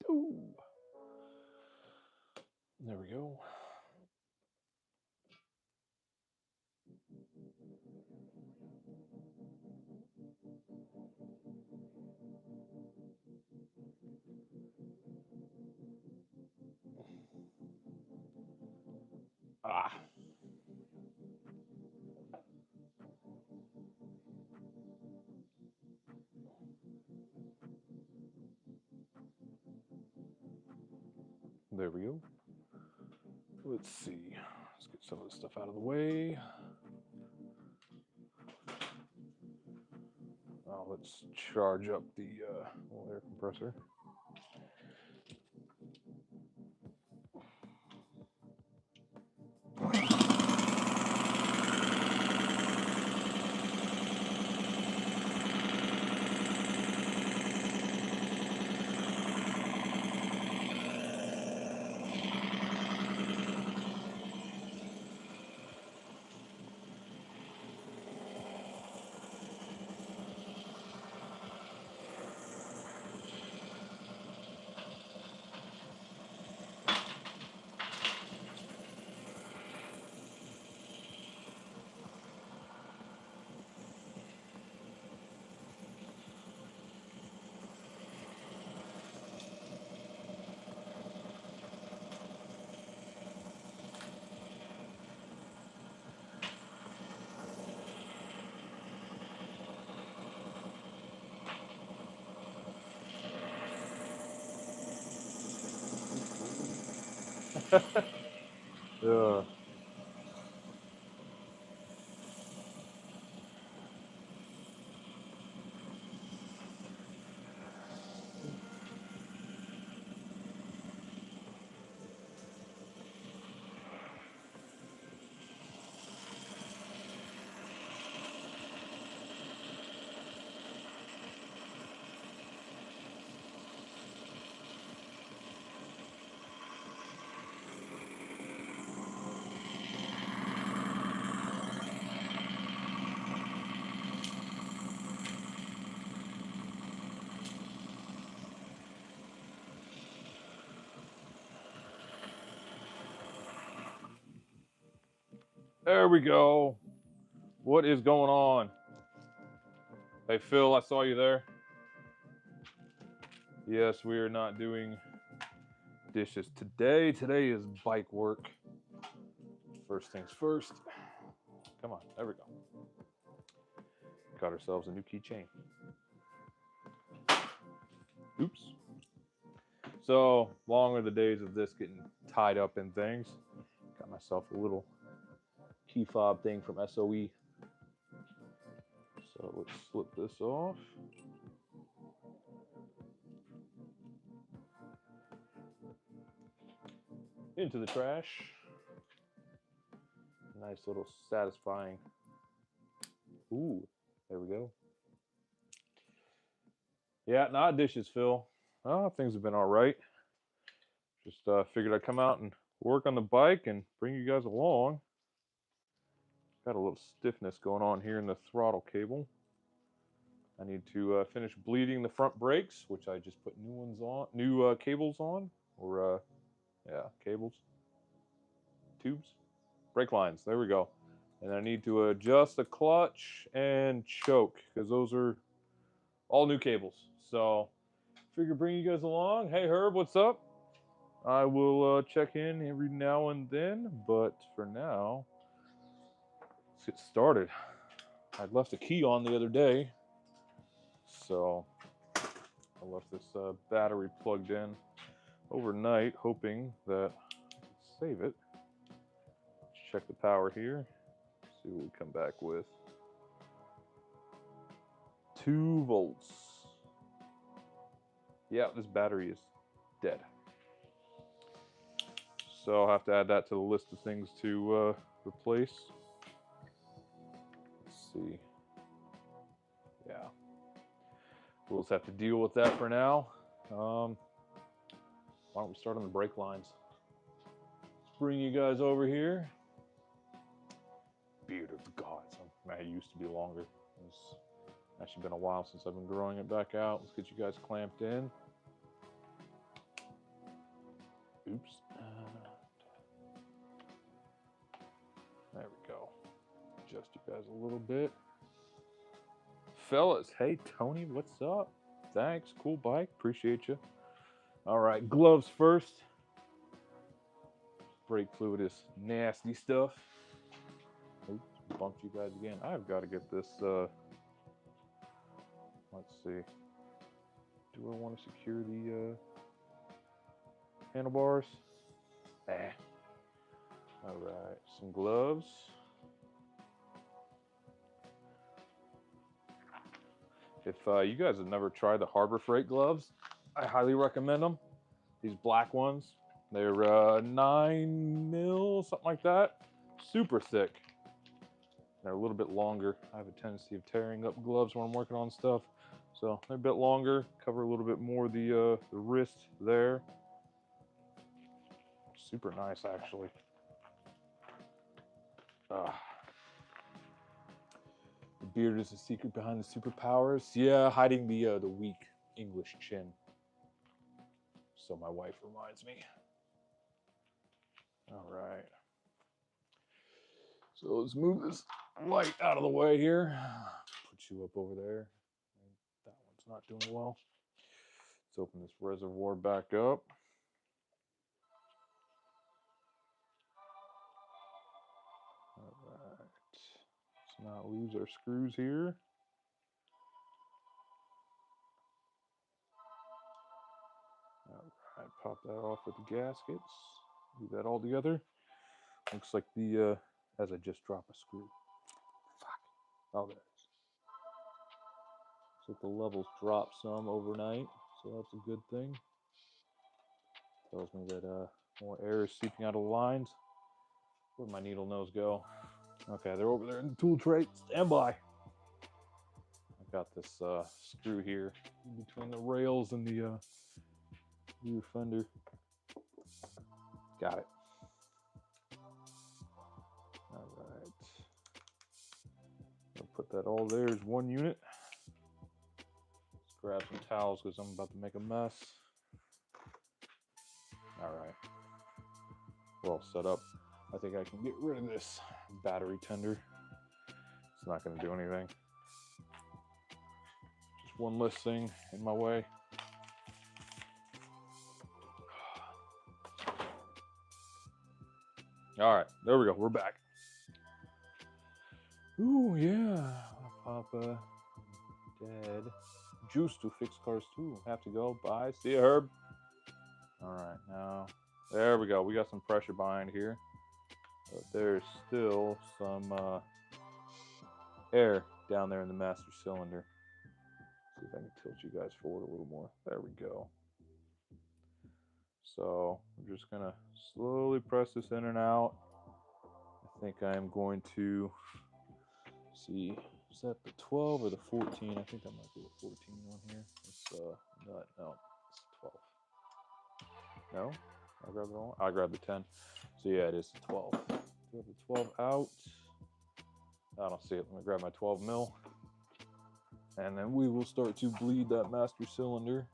Ooh. There we go. Ah. There we go. Let's see. Let's get some of this stuff out of the way. Let's charge up the little air compressor. Yeah. There we go. What is going on? Hey, Phil, I saw you there. Yes, we are not doing dishes today. Today is bike work. First things first. Come on, there we go. Got ourselves a new keychain. Oops. So, long are the days of this getting tied up in things. Got myself a little key fob thing from SOE. So let's slip this off. Into the trash. Nice little satisfying. Ooh, there we go. Yeah, not dishes, Phil. Oh, things have been all right. Just figured I'd come out and work on the bike and bring you guys along. Got a little stiffness going on here in the throttle cable. I need to finish bleeding the front brakes, which I just put new ones on, new cables on, or yeah, cables, tubes, brake lines. There we go. And I need to adjust the clutch and choke because those are all new cables. So figure bring you guys along. Hey Herb, what's up? I will check in every now and then, but for now, let's get started. I left a key on the other day, so I left this battery plugged in overnight, hoping that I could save it. Let's check the power here. See what we come back with. 2 volts. Yeah, this battery is dead. So I'll have to add that to the list of things to replace. Let's see. Yeah. We'll just have to deal with that for now. Why don't we start on the brake lines? Let's bring you guys over here. Beard of the gods. Man, it used to be longer. It's Actually been a while since I've been growing it back out. Let's get you guys clamped in. Oops. There we go. Adjust you guys a little bit. Fellas, hey Tony, what's up? Thanks, cool bike, appreciate you. All right, gloves first. Brake fluid is nasty stuff. Oops, bumped you guys again. I've got to get this, let's see. Do I want to secure the handlebars? All right, some gloves. If you guys have never tried the Harbor Freight gloves, I highly recommend them. These black ones, they're 9 mil, something like that. Super thick. They're a little bit longer. I have a tendency of tearing up gloves when I'm working on stuff. So they're a bit longer, cover a little bit more the wrist there. Super nice, actually. The beard is the secret behind the superpowers. Yeah, hiding the weak English chin. So my wife reminds me. All right. So let's move this light out of the way here. Put you up over there. That one's not doing well. Let's open this reservoir back up. All right. Let's not lose our screws here. All right, pop that off with the gaskets. Do that all together. Looks like the, as I just drop a screw. Fuck. Oh, there it is. Looks like the levels drop some overnight, so that's a good thing. Tells me that more air is seeping out of the lines. Where'd my needle nose go? Okay, they're over there in the tool tray. Stand by. I've got this screw here between the rails and the rear fender. Got it. All right. I'll put that all there as one unit. Let's grab some towels because I'm about to make a mess. All right. We're all set up. I think I can get rid of this battery tender. It's not going to do anything. Just one less thing in my way. All right, there we go. We're back. Ooh, yeah. Papa dead. Juice to fix cars too. Have to go. Bye. See you, Herb. All right, now there we go. We got some pressure behind here, but there's still some air down there in the master cylinder. See if I can tilt you guys forward a little more. There we go. So I'm just gonna slowly press this in and out. I think I'm going to see, is that the 12 or the 14? I think that might be the 14 one here. It's nut. No, it's 12. No, I grabbed the wrong. I grabbed the 10. So yeah, it is the 12. Do I have the 12 out? I don't see it. Let me grab my 12 mil, and then we will start to bleed that master cylinder.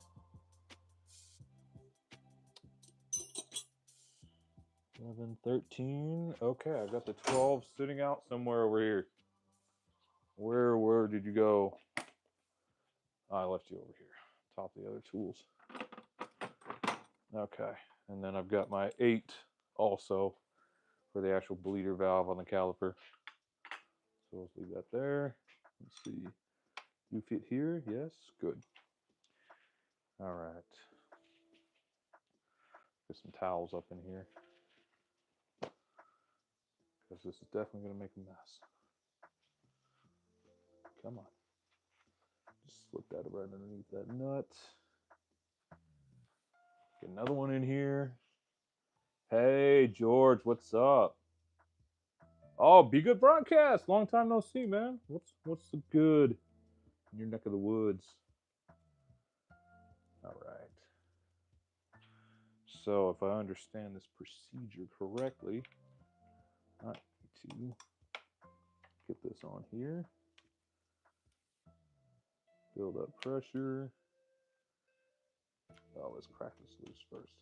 11, 13. Okay, I've got the 12 sitting out somewhere over here. Where did you go? I left you over here, top of the other tools. Okay, and then I've got my 8 also for the actual bleeder valve on the caliper. So let's leave that there. Let's see. You fit here? Yes, good. All right. Get some towels up in here, because this is definitely going to make a mess. Come on. Just slip that right underneath that nut. Get another one in here. Hey, George, what's up? Oh, Be Good Broadcast. Long time no see, man. What's the good in your neck of the woods? All right. So if I understand this procedure correctly, I need to get this on here. Build up pressure. Oh, let's crack this loose first.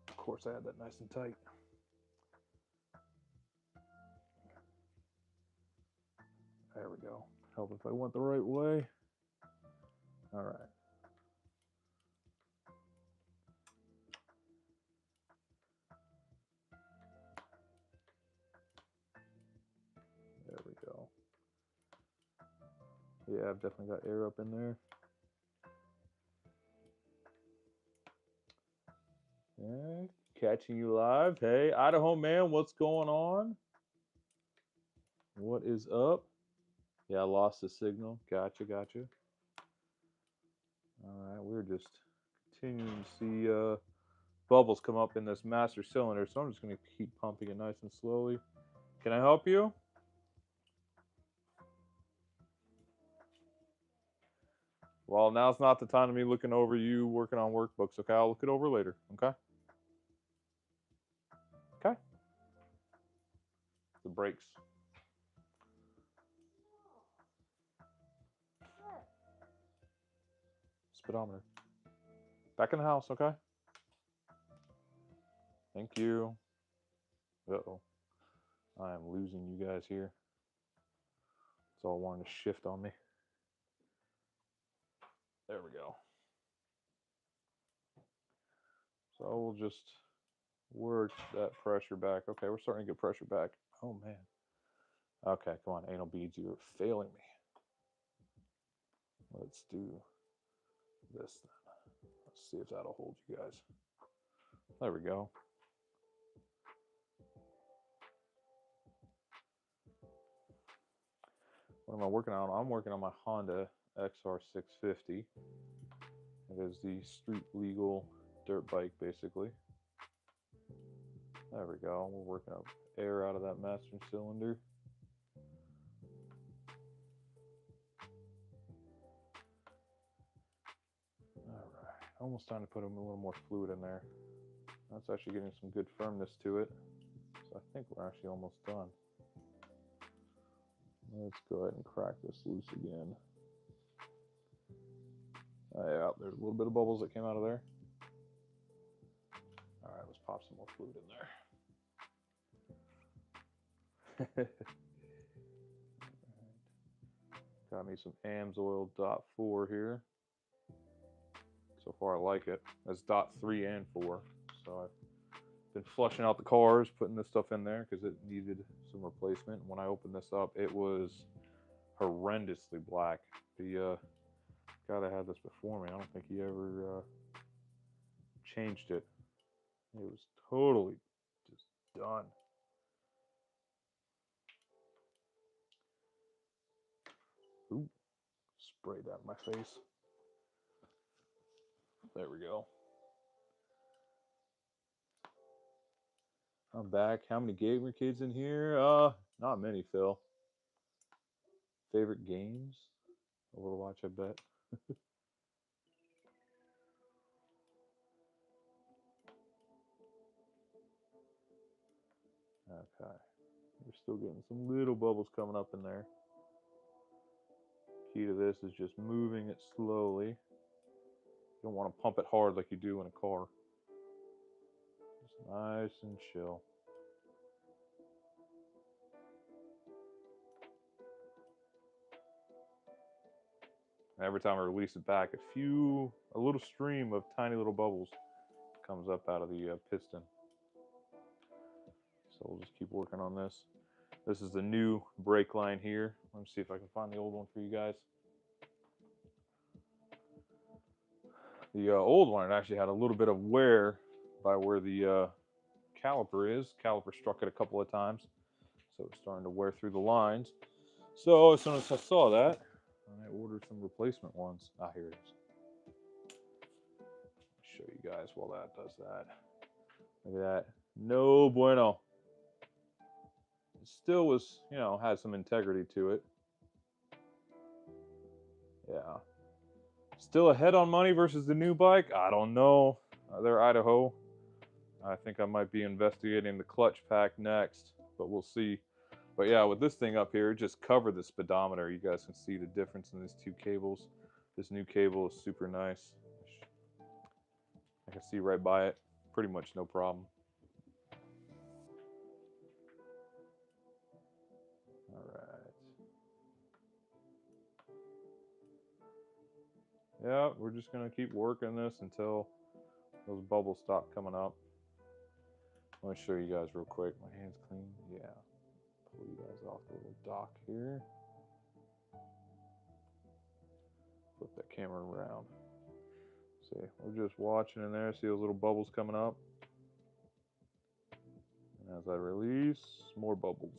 Of course, I had that nice and tight. There we go. Help if I went the right way. All right. There we go. Yeah, I've definitely got air up in there. Yeah, catching you live. Hey, Idaho man, what's going on? What is up? Yeah, I lost the signal. Gotcha. All right, we're just continuing to see bubbles come up in this master cylinder, so I'm just going to keep pumping it nice and slowly. Can I help you? Well, now's not the time of me looking over you working on workbooks, okay? I'll look it over later, okay? Okay. The brakes. Speedometer. Back in the house, okay? Thank you. Uh-oh. I am losing you guys here. It's all wanting to shift on me. There we go. So we'll just work that pressure back. Okay, we're starting to get pressure back. Oh, man. Okay, come on, anal beads, you're failing me. Let's do this then. Let's see if that'll hold you guys. There we go. What am I working on? I'm working on my Honda XR650. It is the street legal dirt bike, basically. There we go. We're working up air out of that master cylinder. All right. Almost time to put a little more fluid in there. That's actually getting some good firmness to it. So I think we're actually almost done. Let's go ahead and crack this loose again. Yeah, there's a little bit of bubbles that came out of there. All right, let's pop some more fluid in there. Got me some AMSOIL .4 here. So far I like it. That's .3 and 4. So I've been flushing out the cars, putting this stuff in there because it needed some replacement. When I opened this up, it was horrendously black. The guy that had this before me, I don't think he ever changed it. It was totally just done. Ooh, sprayed that in my face. There we go. I'm back. How many gamer kids in here? Not many, Phil. Favorite games? Overwatch, I bet. Okay. We're still getting some little bubbles coming up in there. Key to this is just moving it slowly. You don't want to pump it hard like you do in a car. Just nice and chill. And every time I release it back, a little stream of tiny little bubbles comes up out of the piston. So we'll just keep working on this. This is the new brake line here. Let me see if I can find the old one for you guys. The old one actually had a little bit of wear by where the caliper is. Caliper struck it a couple of times, so it's starting to wear through the lines. So as soon as I saw that, I ordered some replacement ones. Ah, here it is. I'll show you guys while that does that. Look at that. No bueno. It still was, you know, had some integrity to it. Yeah. Still ahead on money versus the new bike? I don't know. They're Idaho. I think I might be investigating the clutch pack next, but we'll see. But yeah, with this thing up here, it just covered the speedometer. You guys can see the difference in these two cables. This new cable is super nice. I can see right by it. Pretty much no problem. All right. Yeah, we're just going to keep working this until those bubbles stop coming up. Let me show you guys real quick. My hand's clean. Yeah. Pull you guys off the little dock here. Flip that camera around. See, we're just watching in there. See those little bubbles coming up? And as I release, more bubbles.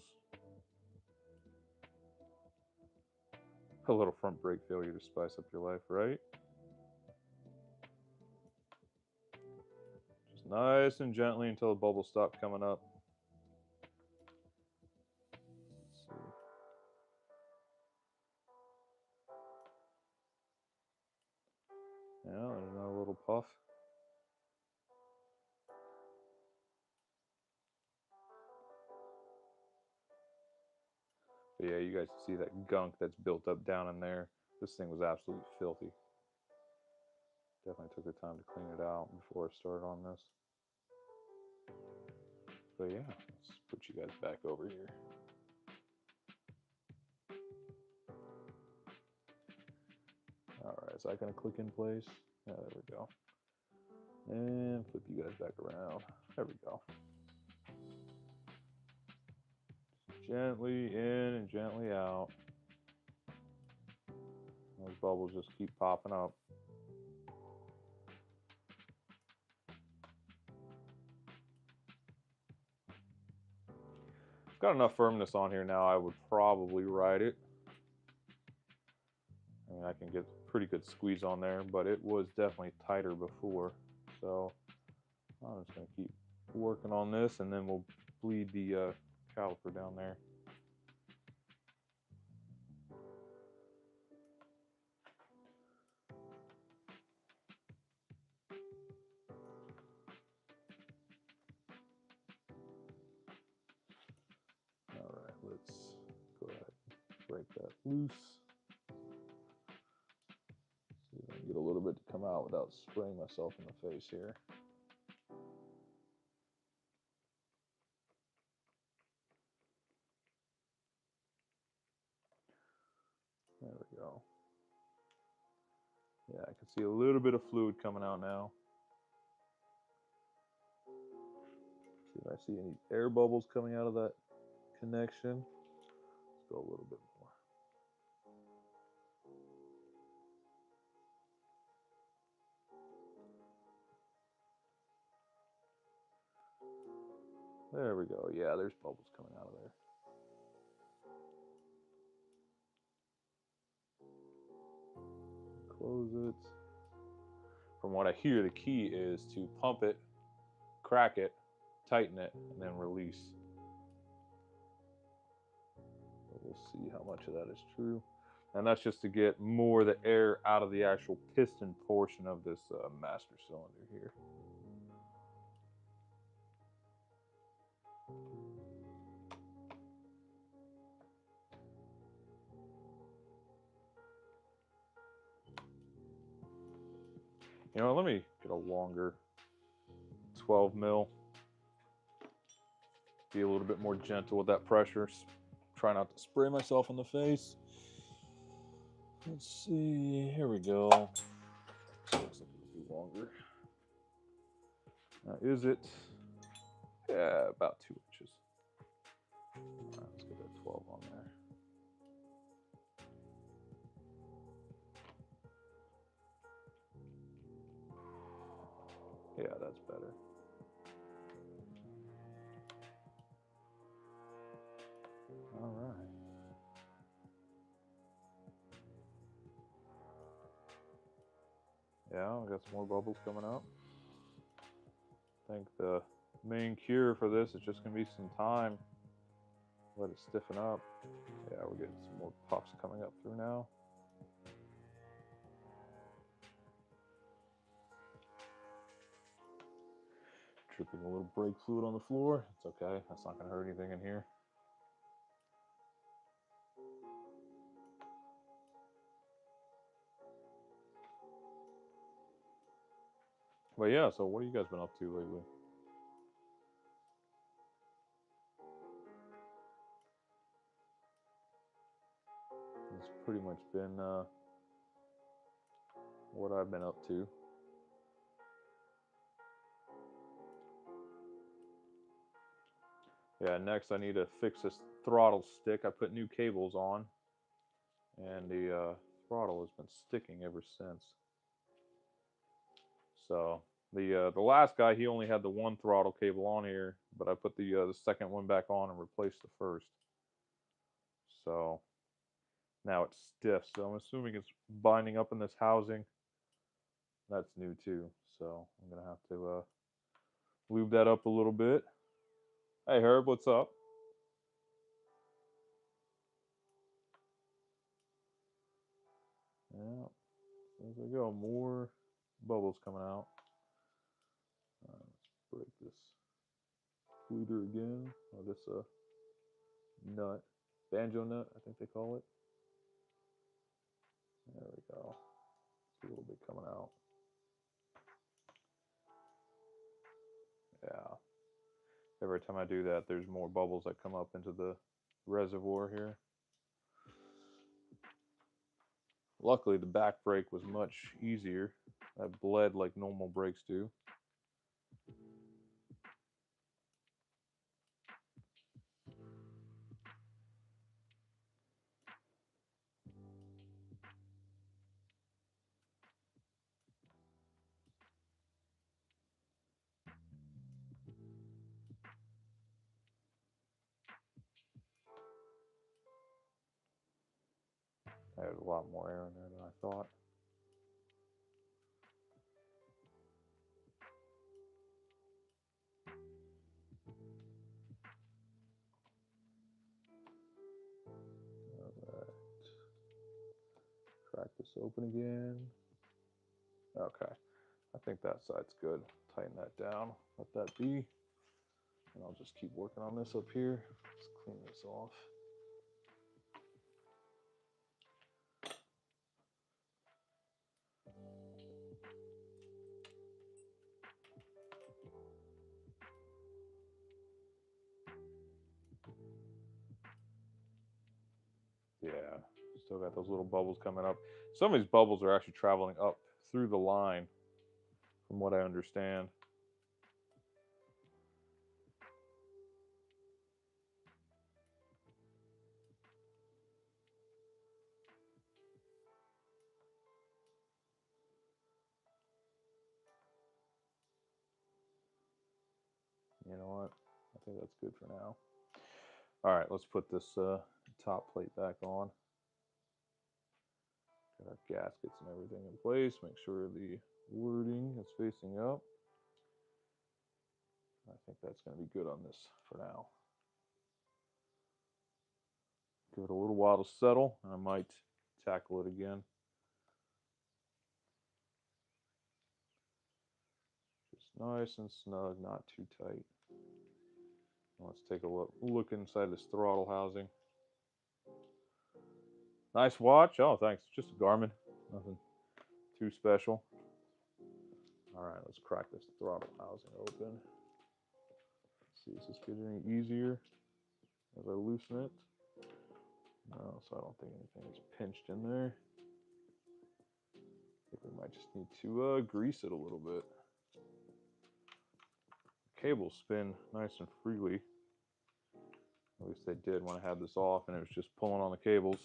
A little front brake failure to spice up your life, right? Just nice and gently until the bubbles stop coming up. Let's see. Yeah, there's another little puff. But yeah, you guys see that gunk that's built up down in there. This thing was absolutely filthy. Definitely took the time to clean it out before I started on this. But yeah, let's put you guys back over here. Alright, is that going to click in place? Yeah, there we go. And flip you guys back around. There we go. Gently in and gently out. Those bubbles just keep popping up. It's got enough firmness on here now, I would probably ride it. I mean, I can get pretty good squeeze on there, but it was definitely tighter before. So I'm just going to keep working on this, and then we'll bleed the caliper down there. All right, let's go ahead and break that loose. See if I can get a little bit to come out without spraying myself in the face here. There we go. Yeah, I can see a little bit of fluid coming out now. See if I see any air bubbles coming out of that connection. Let's go a little bit more. There we go. Yeah, there's bubbles coming out of there. Close it. From what I hear, the key is to pump it, crack it, tighten it, and then release. So we'll see how much of that is true. And that's just to get more of the air out of the actual piston portion of this master cylinder here. You know, let me get a longer 12 mil. Be a little bit more gentle with that pressure. Try not to spray myself in the face. Let's see. Here we go. Looks like it'll be longer. Now, is it? Yeah, about 2 inches. All right, let's get that 12 on there. Yeah, that's better. All right. Yeah, we got some more bubbles coming out. I think the main cure for this is just going to be some time. Let it stiffen up. Yeah, we're getting some more puffs coming up through now. Dripping a little brake fluid on the floor. It's okay. That's not going to hurt anything in here. But yeah, so what have you guys been up to lately? It's pretty much been what I've been up to. Yeah, next I need to fix this throttle stick. I put new cables on, and the throttle has been sticking ever since. So the last guy, he only had the one throttle cable on here, but I put the second one back on and replaced the first. So now it's stiff. So I'm assuming it's binding up in this housing. That's new too. So I'm gonna have to lube that up a little bit. Hey Herb, what's up? Yeah, there we go. More bubbles coming out. Let's break this fluter again. Or this nut, banjo nut, I think they call it. There we go. See a little bit coming out. Yeah. Every time I do that, there's more bubbles that come up into the reservoir here. Luckily, the back brake was much easier. That bled like normal brakes do. There's a lot more air in there than I thought. All right. Crack this open again. Okay. I think that side's good. Tighten that down. Let that be. And I'll just keep working on this up here. Let's clean this off. Yeah, still got those little bubbles coming up. Some of these bubbles are actually traveling up through the line, from what I understand. You know what? I think that's good for now. All right, let's put this top plate back on. Got our gaskets and everything in place. Make sure the wording is facing up. I think that's going to be good on this for now. Give it a little while to settle, and I might tackle it again. Just nice and snug, not too tight. Let's take a look inside this throttle housing. Nice watch. Oh, thanks. Just a Garmin. Nothing too special. All right, let's crack this throttle housing open. Let's see, is this getting any easier as I loosen it? No, so I don't think anything is pinched in there. I think we might just need to grease it a little bit. Cables spin nice and freely. At least they did when I had this off and it was just pulling on the cables.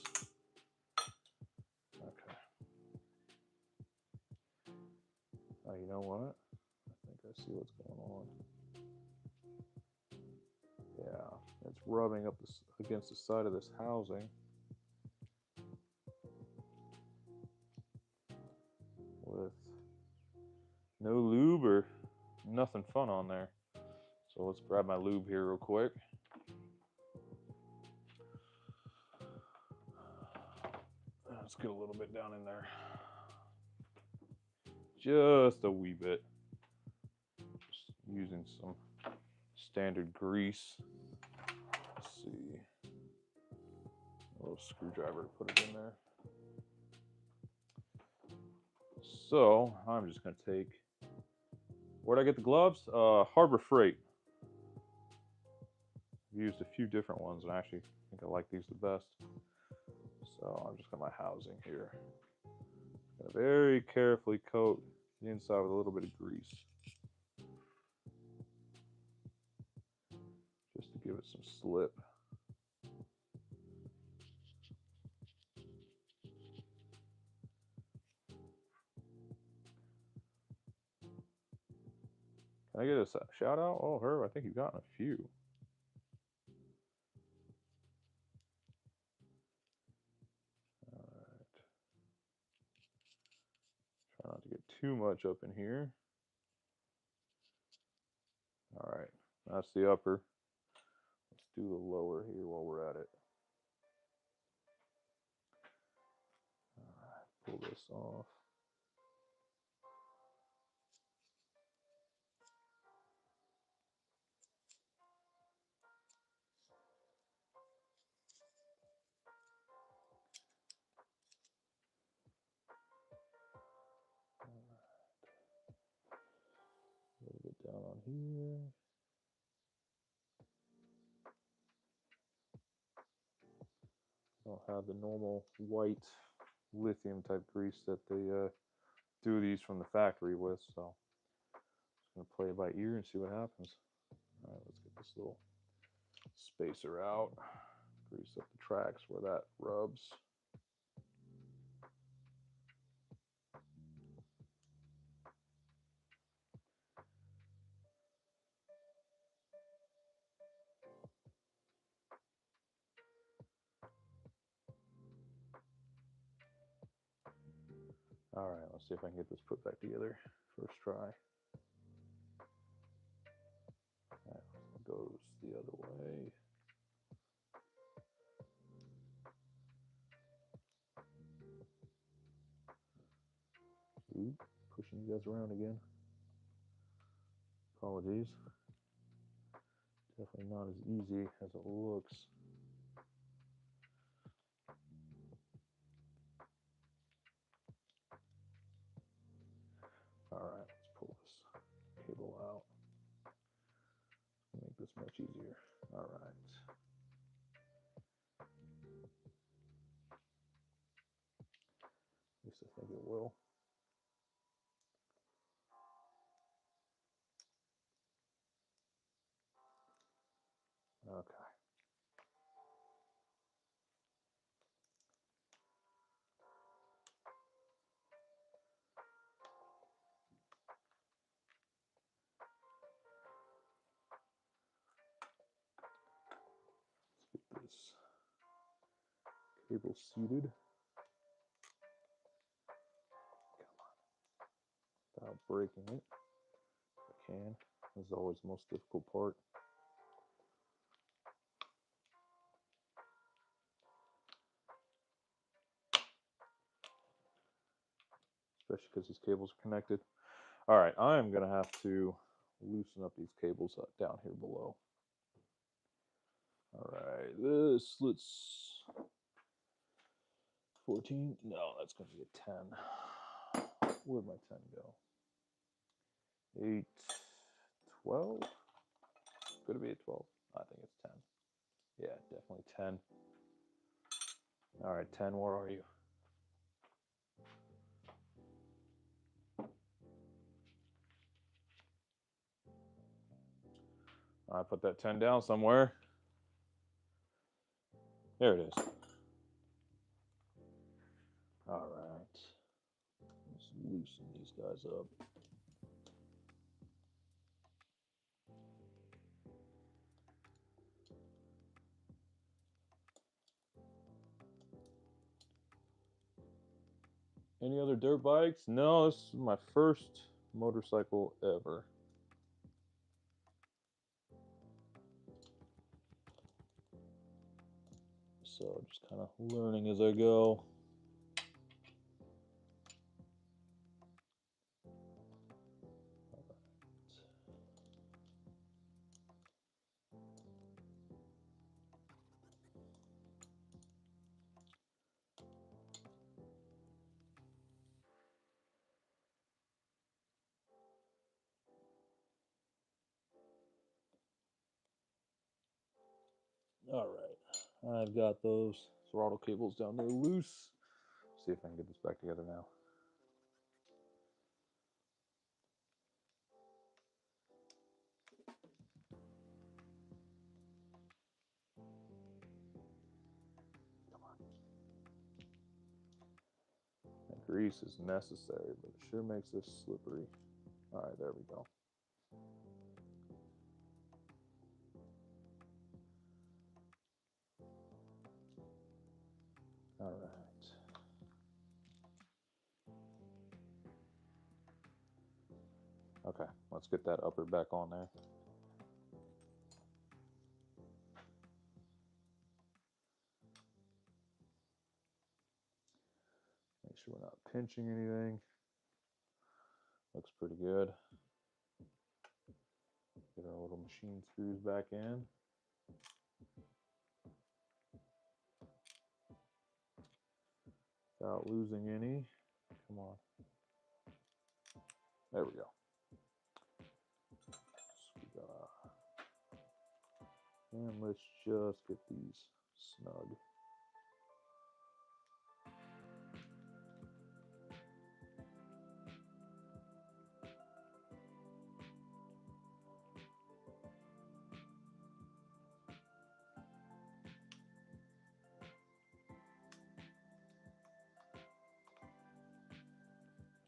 Okay. Oh, you know what? I think I see what's going on. Yeah, it's rubbing up against the side of this housing. With no lube or nothing fun on there. So let's grab my lube here real quick. Let's get a little bit down in there. Just a wee bit. Just using some standard grease. Let's see. A little screwdriver to put it in there. So I'm just going to take Where'd I get the gloves? Harbor Freight. I've used a few different ones, and I actually think I like these the best. So I'm just got my housing here. Gotta very carefully coat the inside with a little bit of grease, just to give it some slip. Can I get a shout out? Oh, Herb, I think you've gotten a few. All right. Try not to get too much up in here. All right, that's the upper. Let's do the lower here while we're at it. All right, pull this off. A little bit down on here. I don't have the normal white lithium type grease that they do these from the factory with, so I'm just gonna play it by ear and see what happens. All right, let's get this little spacer out, grease up the tracks where that rubs. All right, let's see if I can get this put back together. First try. That goes the other way. Ooh, pushing you guys around again. Apologies. Definitely not as easy as it looks. All right, let's pull this cable out. Make this much easier. All right. At least I think it will. Okay. Let's get this cable seated. Come on. Without breaking it. If I can. This is always the most difficult part. Especially because these cables are connected. All right, I'm going to have to loosen up these cables down here below. All right, let's 14. No, that's going to be a 10. Where'd my 10 go? 8, 12. Could it be a 12? I think it's 10. Yeah, definitely 10. All right, 10, where are you? I put that 10 down somewhere. There it is. All right. Let's loosen these guys up. Any other dirt bikes? No, this is my first motorcycle ever. So just kind of learning as I go. All right, I've got those throttle cables down there loose. See if I can get this back together now. Come on. And grease is necessary, but it sure makes this slippery. All right, there we go. All right. Okay, let's get that upper back on there. Make sure we're not pinching anything. Looks pretty good. Get our little machine screws back in. Without losing any. Come on. There we go. And let's just get these snug.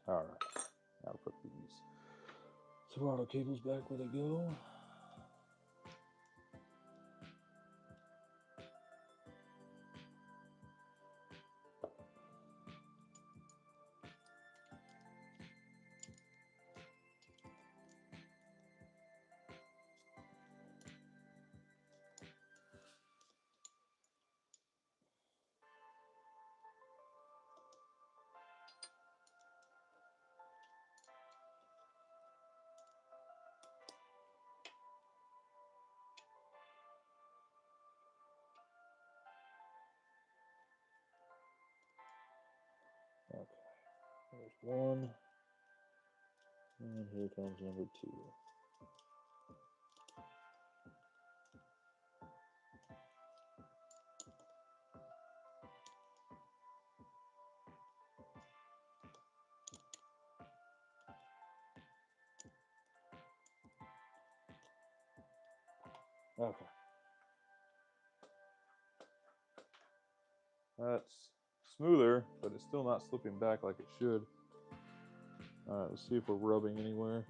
All right, now put these throttle cables back where they go. Okay, there's one, and here comes number two. Okay. That's smoother, but it's still not slipping back like it should. All right, let's see if we're rubbing anywhere.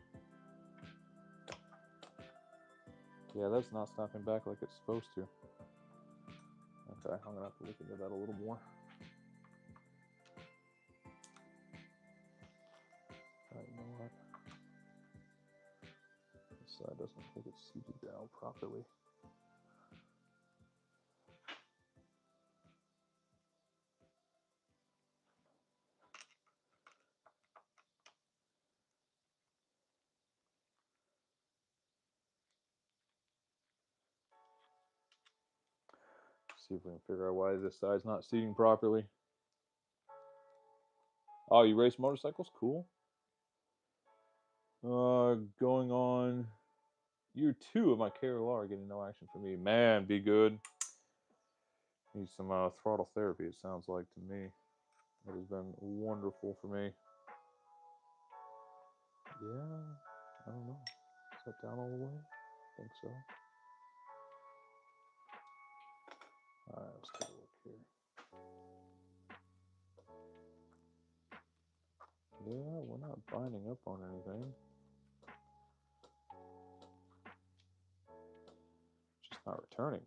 Yeah, that's not snapping back like it's supposed to. Okay, I'm gonna have to look into that a little more. All right, you know what? This side doesn't look like it's seated down properly. See if we can figure out why this side's not seating properly. Oh, you race motorcycles? Cool. Going on year 2 of my KRLR, getting no action for me. Man, be good. Need some throttle therapy, it sounds like to me. It has been wonderful for me. Yeah, I don't know. Is that down all the way? I think so. Alright, let's take a look here. Yeah, we're not binding up on anything. It's just not returning.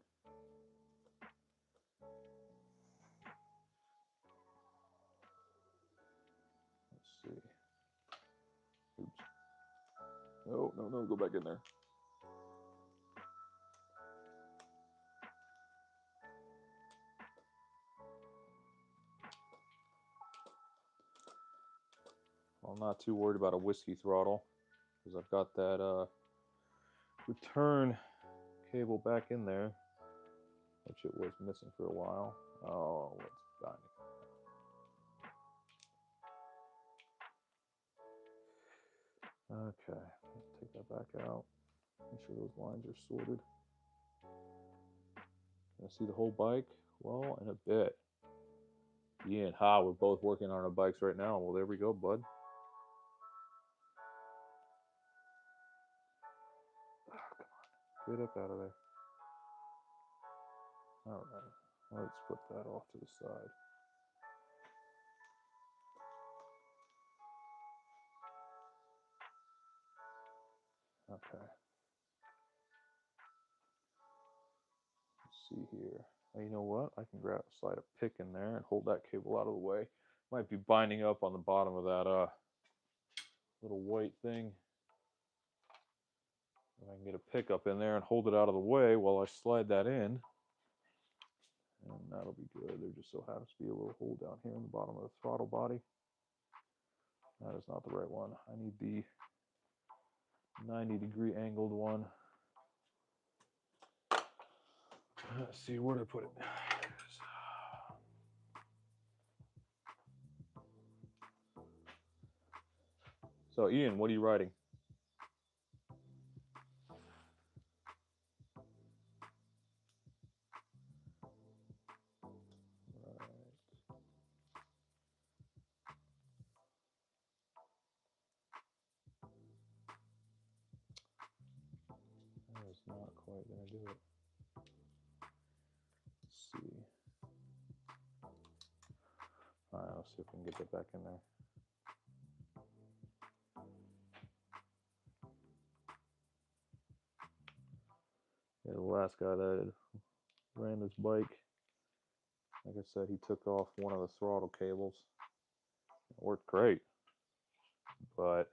Let's see. Oops. No, no, no, go back in there. Well, I'm not too worried about a whiskey throttle because I've got that return cable back in there, which it was missing for a while. Oh, what's binding? Okay, let's take that back out. Make sure those lines are sorted. Gonna see the whole bike? Well, in a bit. Ian, ha, we're both working on our bikes right now. Well, there we go, bud. Come on, get up out of there. All right, let's put that off to the side. Okay. Let's see here. Oh, you know what? I can slide a pick in there and hold that cable out of the way. Might be binding up on the bottom of that little white thing. If I can get a pick up in there and hold it out of the way while I slide that in, and that'll be good. There just so happens to be a little hole down here in the bottom of the throttle body. That is not the right one. I need the 90-degree angled one. Let's see, where did I put it? So, Ian, what are you writing? That is not quite going to do it. Let's see. All right, let's see if we can get that back in there. Yeah, the last guy that ran this bike, like I said, he took off one of the throttle cables. It worked great, but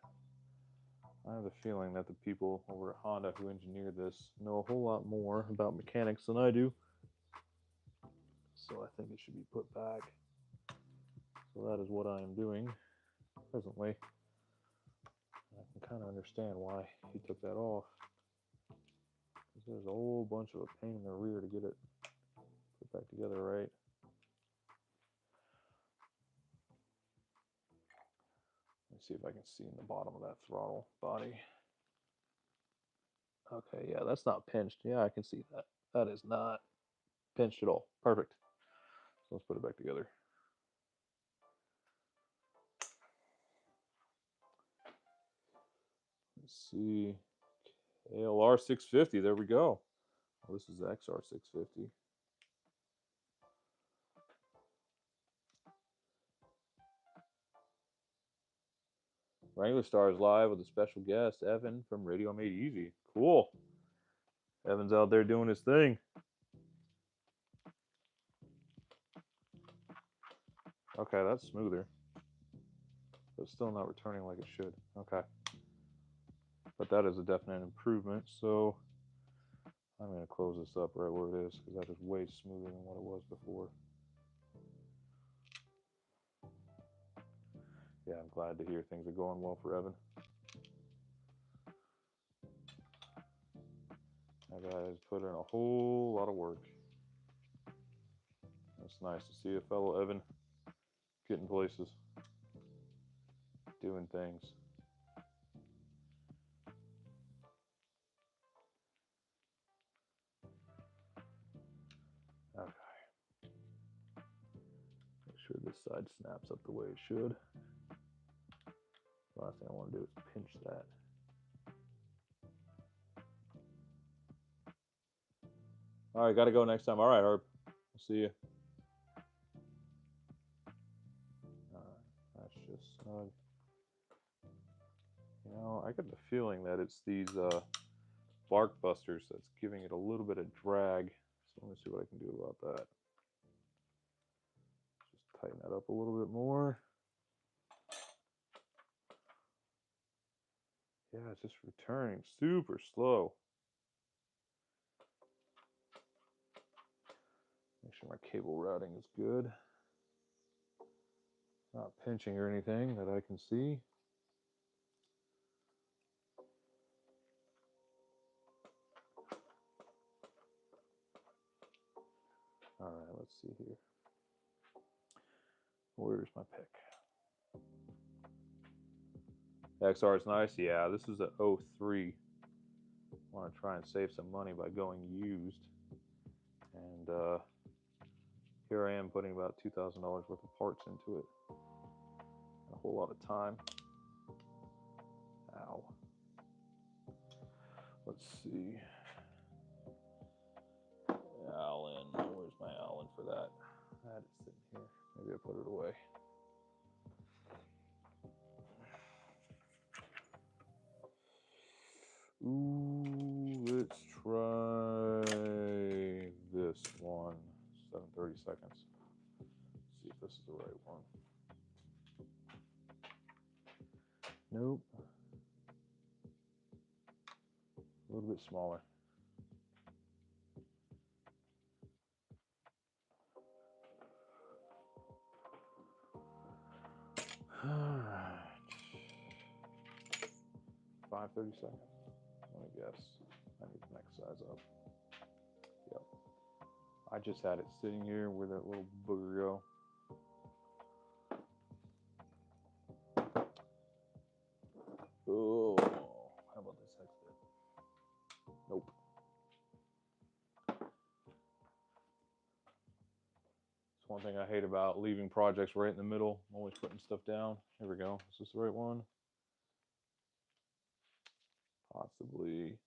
I have a feeling that the people over at Honda who engineered this know a whole lot more about mechanics than I do. So I think it should be put back. So that is what I am doing presently. I can kind of understand why he took that off. Because there's a whole bunch of a pain in the rear to get it put back together right. Let's see if I can see in the bottom of that throttle body. Okay, yeah, that's not pinched. Yeah, I can see that. That is not pinched at all. Perfect. So let's put it back together. Let's see. XR650. There we go. Oh, this is the XR650. Wrangler Stars live with a special guest, Evan from Radio Made Easy. Cool. Evan's out there doing his thing. Okay, that's smoother. But still not returning like it should. Okay. But that is a definite improvement. So I'm going to close this up right where it is because that is way smoother than what it was before. Yeah, I'm glad to hear things are going well for Evan. That guy has put in a whole lot of work. It's nice to see a fellow Evan getting places, doing things. Okay. Make sure this side snaps up the way it should. The last thing I want to do is pinch that. All right, got to go next time. All right, Herb. I'll see you. That's just snug. You know, I get the feeling that it's these bark busters that's giving it a little bit of drag. So let me see what I can do about that. Just tighten that up a little bit more. Yeah, it's just returning super slow. Make sure my cable routing is good. Not pinching or anything that I can see. All right, let's see here. Where's my pick? XR is nice. Yeah, this is a 03. I want to try and save some money by going used. And And here I am putting about $2,000 worth of parts into it. A whole lot of time. Ow. Let's see. Allen. Where's my Allen for that? I had it sitting here. Maybe I put it away. Ooh, let's try this one. 7:30 seconds. Let's see if this is the right one. Nope. A little bit smaller. Alright. 5:30 seconds. Let me guess. I need the next size up. Yep. I just had it sitting here where that little booger go. Oh, how about this hex bit? Nope. It's one thing I hate about leaving projects right in the middle. I'm always putting stuff down. Here we go. Is this the right one? Possibly.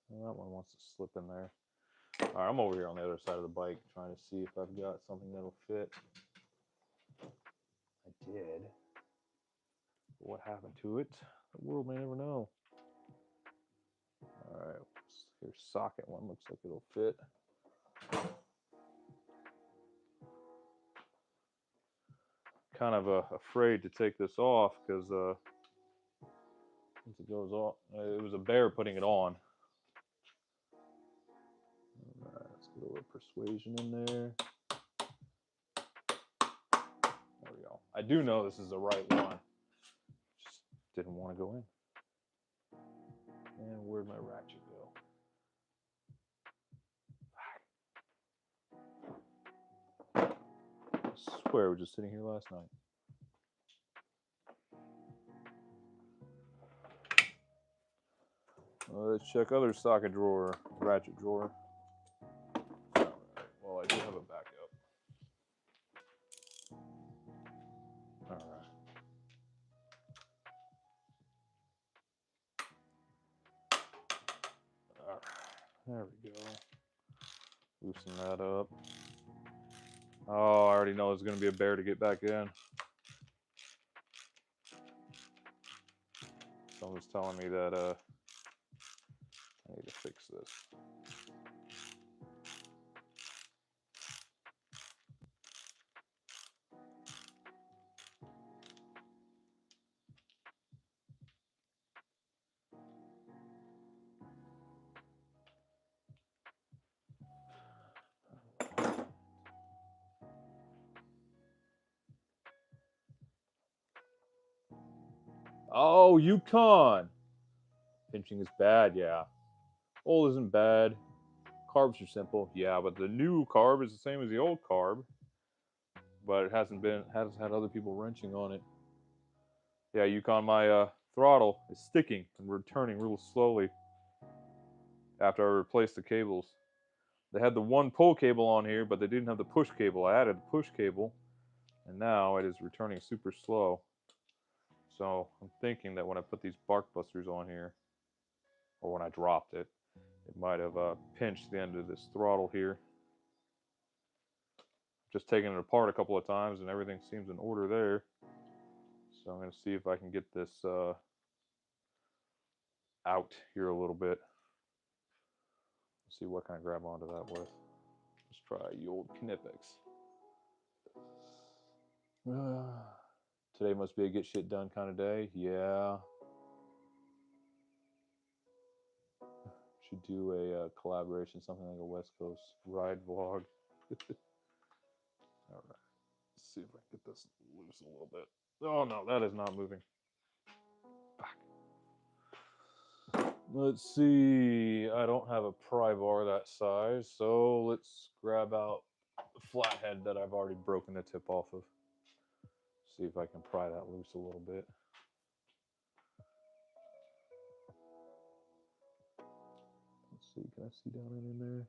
Well, that one wants to slip in there. All right, I'm over here on the other side of the bike trying to see if I've got something that'll fit. I did. What happened to it? The world may never know. All right, here's socket one. Looks like it'll fit. Kind of afraid to take this off because once it goes off, it was a bear putting it on. All right, let's get a little persuasion in there. There we go. I do know this is the right one. Just didn't want to go in. And where'd my ratchet go? I swear it was just sitting here last night. Let's check other socket drawer, ratchet drawer. All right. Well, I do have a backup. All right. All right. There we go. Loosen that up. Oh, I already know it's going to be a bear to get back in. Someone's telling me that I need to fix this. Oh, Yukon. Pinching is bad, yeah. Old isn't bad. Carbs are simple, yeah, but the new carb is the same as the old carb. But it hasn't had other people wrenching on it. Yeah, Yukon, my throttle is sticking and returning real slowly after I replaced the cables. They had the one pull cable on here, but they didn't have the push cable. I added the push cable, and now it is returning super slow. So I'm thinking that when I put these bark busters on here, or when I dropped it, it might have pinched the end of this throttle here. Just taken it apart a couple of times, and everything seems in order there. So I'm going to see if I can get this out here a little bit. See what can I grab onto that with. Let's try the old Knipex. Today must be a get shit done kind of day. Yeah. Should do a collaboration, something like a West Coast ride vlog. All right. Let's see if I can get this loose a little bit. Oh no, that is not moving. Back. Let's see. I don't have a pry bar that size, so let's grab out the flathead that I've already broken the tip off of. See if I can pry that loose a little bit. Let's see, can I see down in there?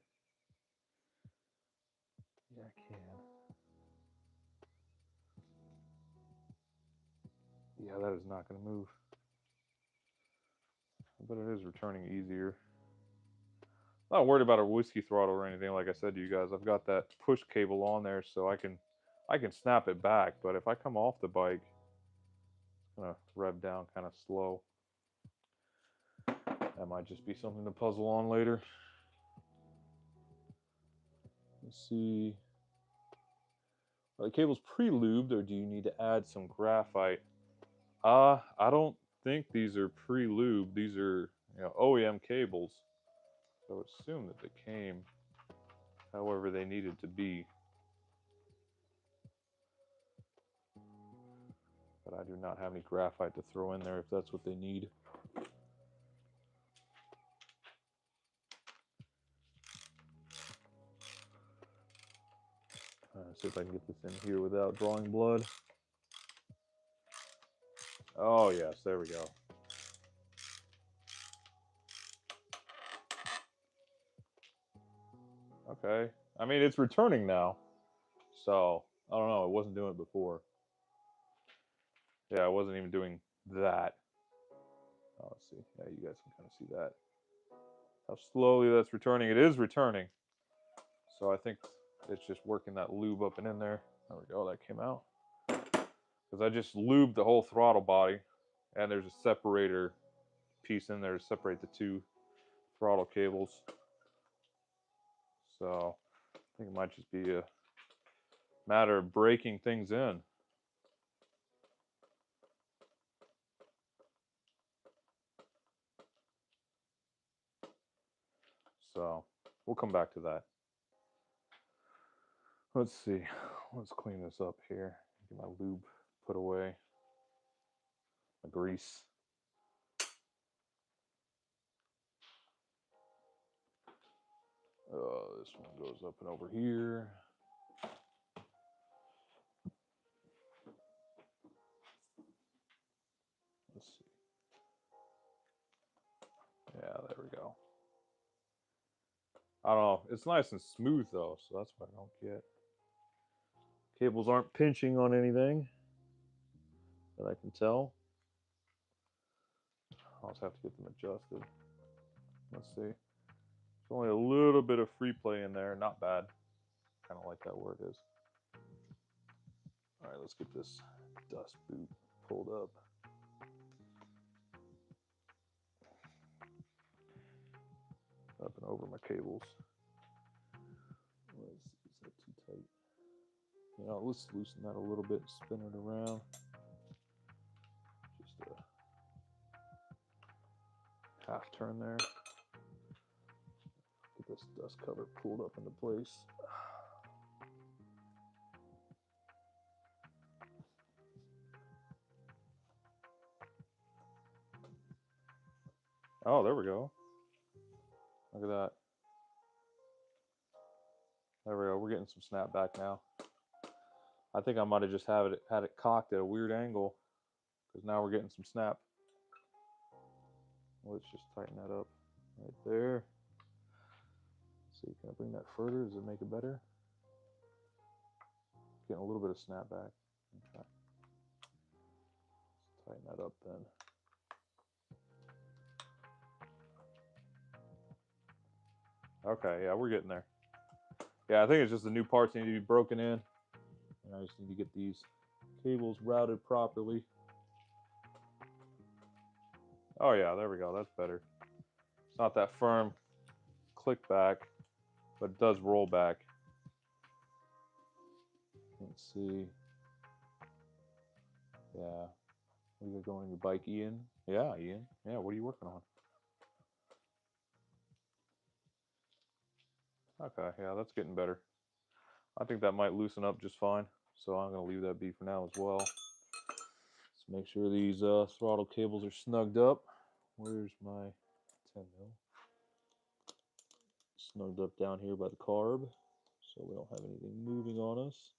Yeah, I can. Yeah, that is not going to move. But it is returning easier. Not worried about a whiskey throttle or anything. Like I said to you guys, I've got that push cable on there, so I can snap it back. But if I come off the bike, it's gonna rev down kind of slow. That might just be something to puzzle on later. Let's see. Are the cables pre-lubed, or do you need to add some graphite? I don't think these are pre-lubed. These are, you know, OEM cables. So I would assume that they came however they needed to be. But I do not have any graphite to throw in there if that's what they need. See if I can get this in here without drawing blood. Oh yes, there we go. Okay. I mean, it's returning now. So, I don't know. It wasn't doing it before. Yeah, I wasn't even doing that. Oh, let's see. Yeah, you guys can kind of see that. How slowly that's returning. It is returning. So I think it's just working that lube up and in there. There we go. That came out. Because I just lubed the whole throttle body. And there's a separator piece in there to separate the two throttle cables. So I think it might just be a matter of breaking things in. So we'll come back to that. Let's see. Let's clean this up here. Get my lube put away. My grease. This one goes up and over here. Let's see. Yeah, there we go. I don't know. It's nice and smooth though, so that's what I don't get. Cables aren't pinching on anything that I can tell. I'll just have to get them adjusted. Let's see. There's only a little bit of free play in there. Not bad. Kind of like that where it is. All right, let's get this dust boot pulled up. Up and over my cables. Let's see, is that too tight? You know, let's loosen that a little bit, spin it around. Just a half turn there. Get this dust cover pulled up into place. Oh, there we go. Look at that. There we go. We're getting some snap back now. I think I might have just had it cocked at a weird angle, because now we're getting some snap. Let's just tighten that up right there. Let's see, can I bring that further? Does it make it better? Getting a little bit of snap back. Okay. Let's tighten that up then. Okay, yeah, we're getting there. Yeah, I think it's just the new parts need to be broken in. And I just need to get these cables routed properly. Oh yeah, there we go. That's better. It's not that firm click back, but it does roll back. Let's see. Yeah. Are going on your bike, Ian? Yeah, Ian. Yeah, what are you working on? Okay, yeah, that's getting better. I think that might loosen up just fine. So I'm going to leave that be for now as well. Let's make sure these throttle cables are snugged up. Where's my 10 mil? Snugged up down here by the carb, so we don't have anything moving on us.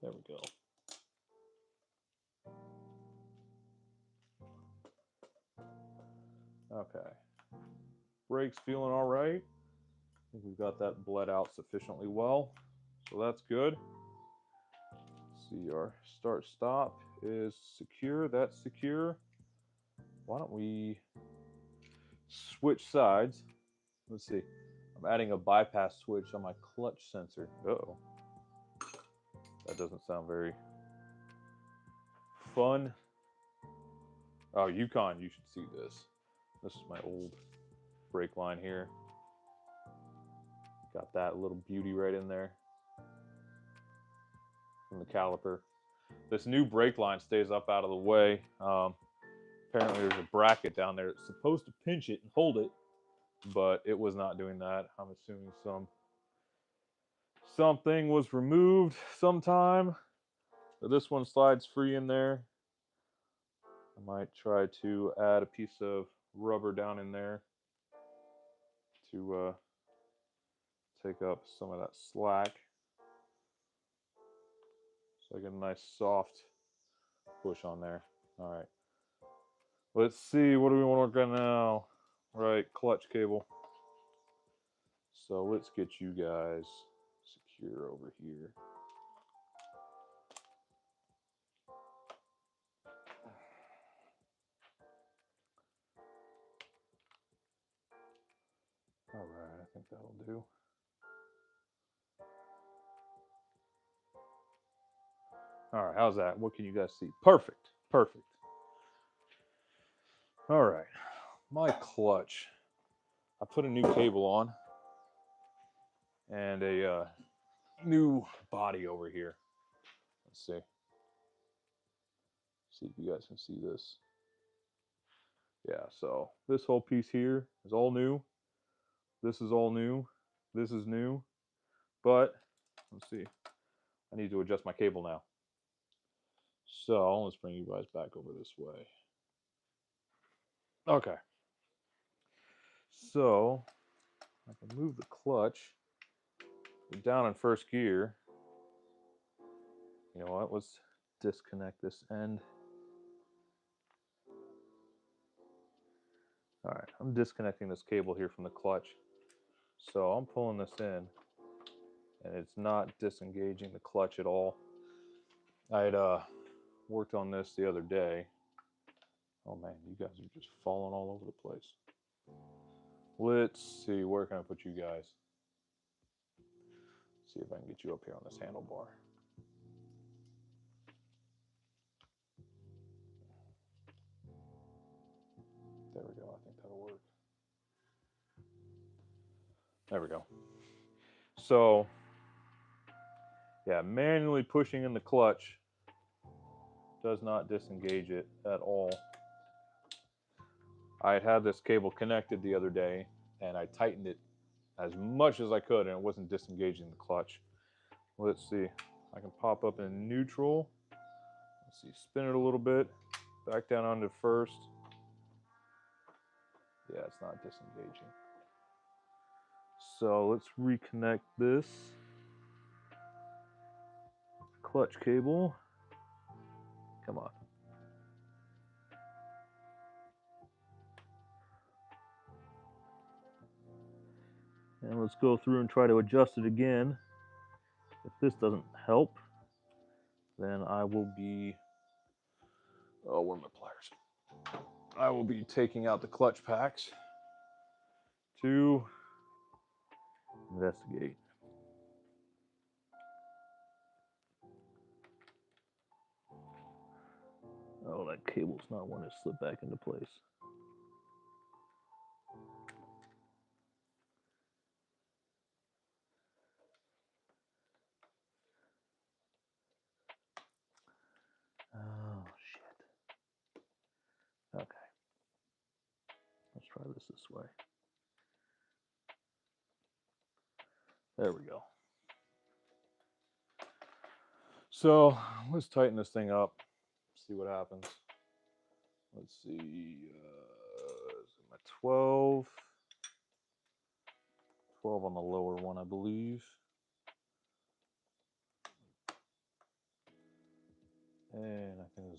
There we go. Okay. Brakes feeling all right. I think we've got that bled out sufficiently well. So that's good. Let's see, our start stop is secure. That's secure. Why don't we switch sides? Let's see. I'm adding a bypass switch on my clutch sensor. Uh-oh. That doesn't sound very fun. Oh, Yukon, you should see this. This is my old brake line here. Got that little beauty right in there from the caliper. This new brake line stays up out of the way. Apparently there's a bracket down there that's supposed to pinch it and hold it, but it was not doing that. I'm assuming something was removed sometime. So this one slides free in there. I might try to add a piece of rubber down in there to take up some of that slack. So I get a nice soft push on there. All right. Let's see, what do we want to work on now? Right, clutch cable. So let's get you guys secure over here. All right, I think that'll do. All right, how's that? What can you guys see? Perfect, perfect. All right, my clutch. I put a new cable on and a new body over here. Let's see. See if you guys can see this. Yeah, so this whole piece here is all new. This is all new. This is new. But let's see. I need to adjust my cable now. So let's bring you guys back over this way. Okay. So I can move the clutch. We're down in first gear. You know what? Let's disconnect this end. All right, I'm disconnecting this cable here from the clutch. So I'm pulling this in, and it's not disengaging the clutch at all. I had worked on this the other day. Oh man, you guys are just falling all over the place. Let's see, where can I put you guys? See if I can get you up here on this handlebar. There we go, I think that'll work. There we go. So, yeah, manually pushing in the clutch does not disengage it at all. I had this cable connected the other day, and I tightened it as much as I could, and it wasn't disengaging the clutch. Let's see. I can pop up in neutral. Let's see, spin it a little bit. Back down onto first. Yeah, it's not disengaging. So let's reconnect this clutch cable. Come on. And let's go through and try to adjust it again. If this doesn't help, then I will be, oh, where are my pliers? I will be taking out the clutch packs to investigate. Oh, that cable's not wanting to slip back into place. Oh, shit. Okay. Let's try this way. There we go. So let's tighten this thing up, see what happens. Let's see, my 12 on the lower one, I believe.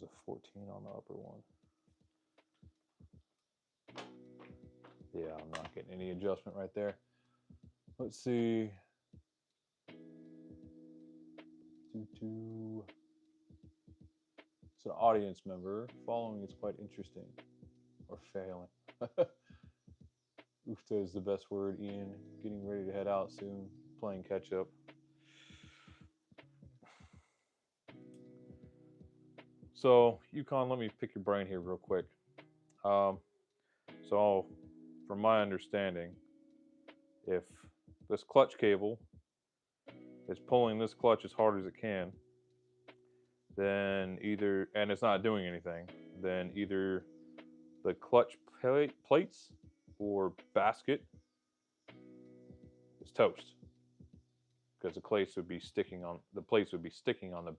a 14 on the upper one. Yeah, I'm not getting any adjustment right there. Let's see. It's an audience member. Following is quite interesting. Or failing. Oofta is the best word, Ian. Getting ready to head out soon. Playing catch up. So, Yukon, let me pick your brain here real quick. So, from my understanding, if this clutch cable is pulling this clutch as hard as it can, then either, and it's not doing anything, then either the clutch plates or basket is toast, because the plates would be sticking on the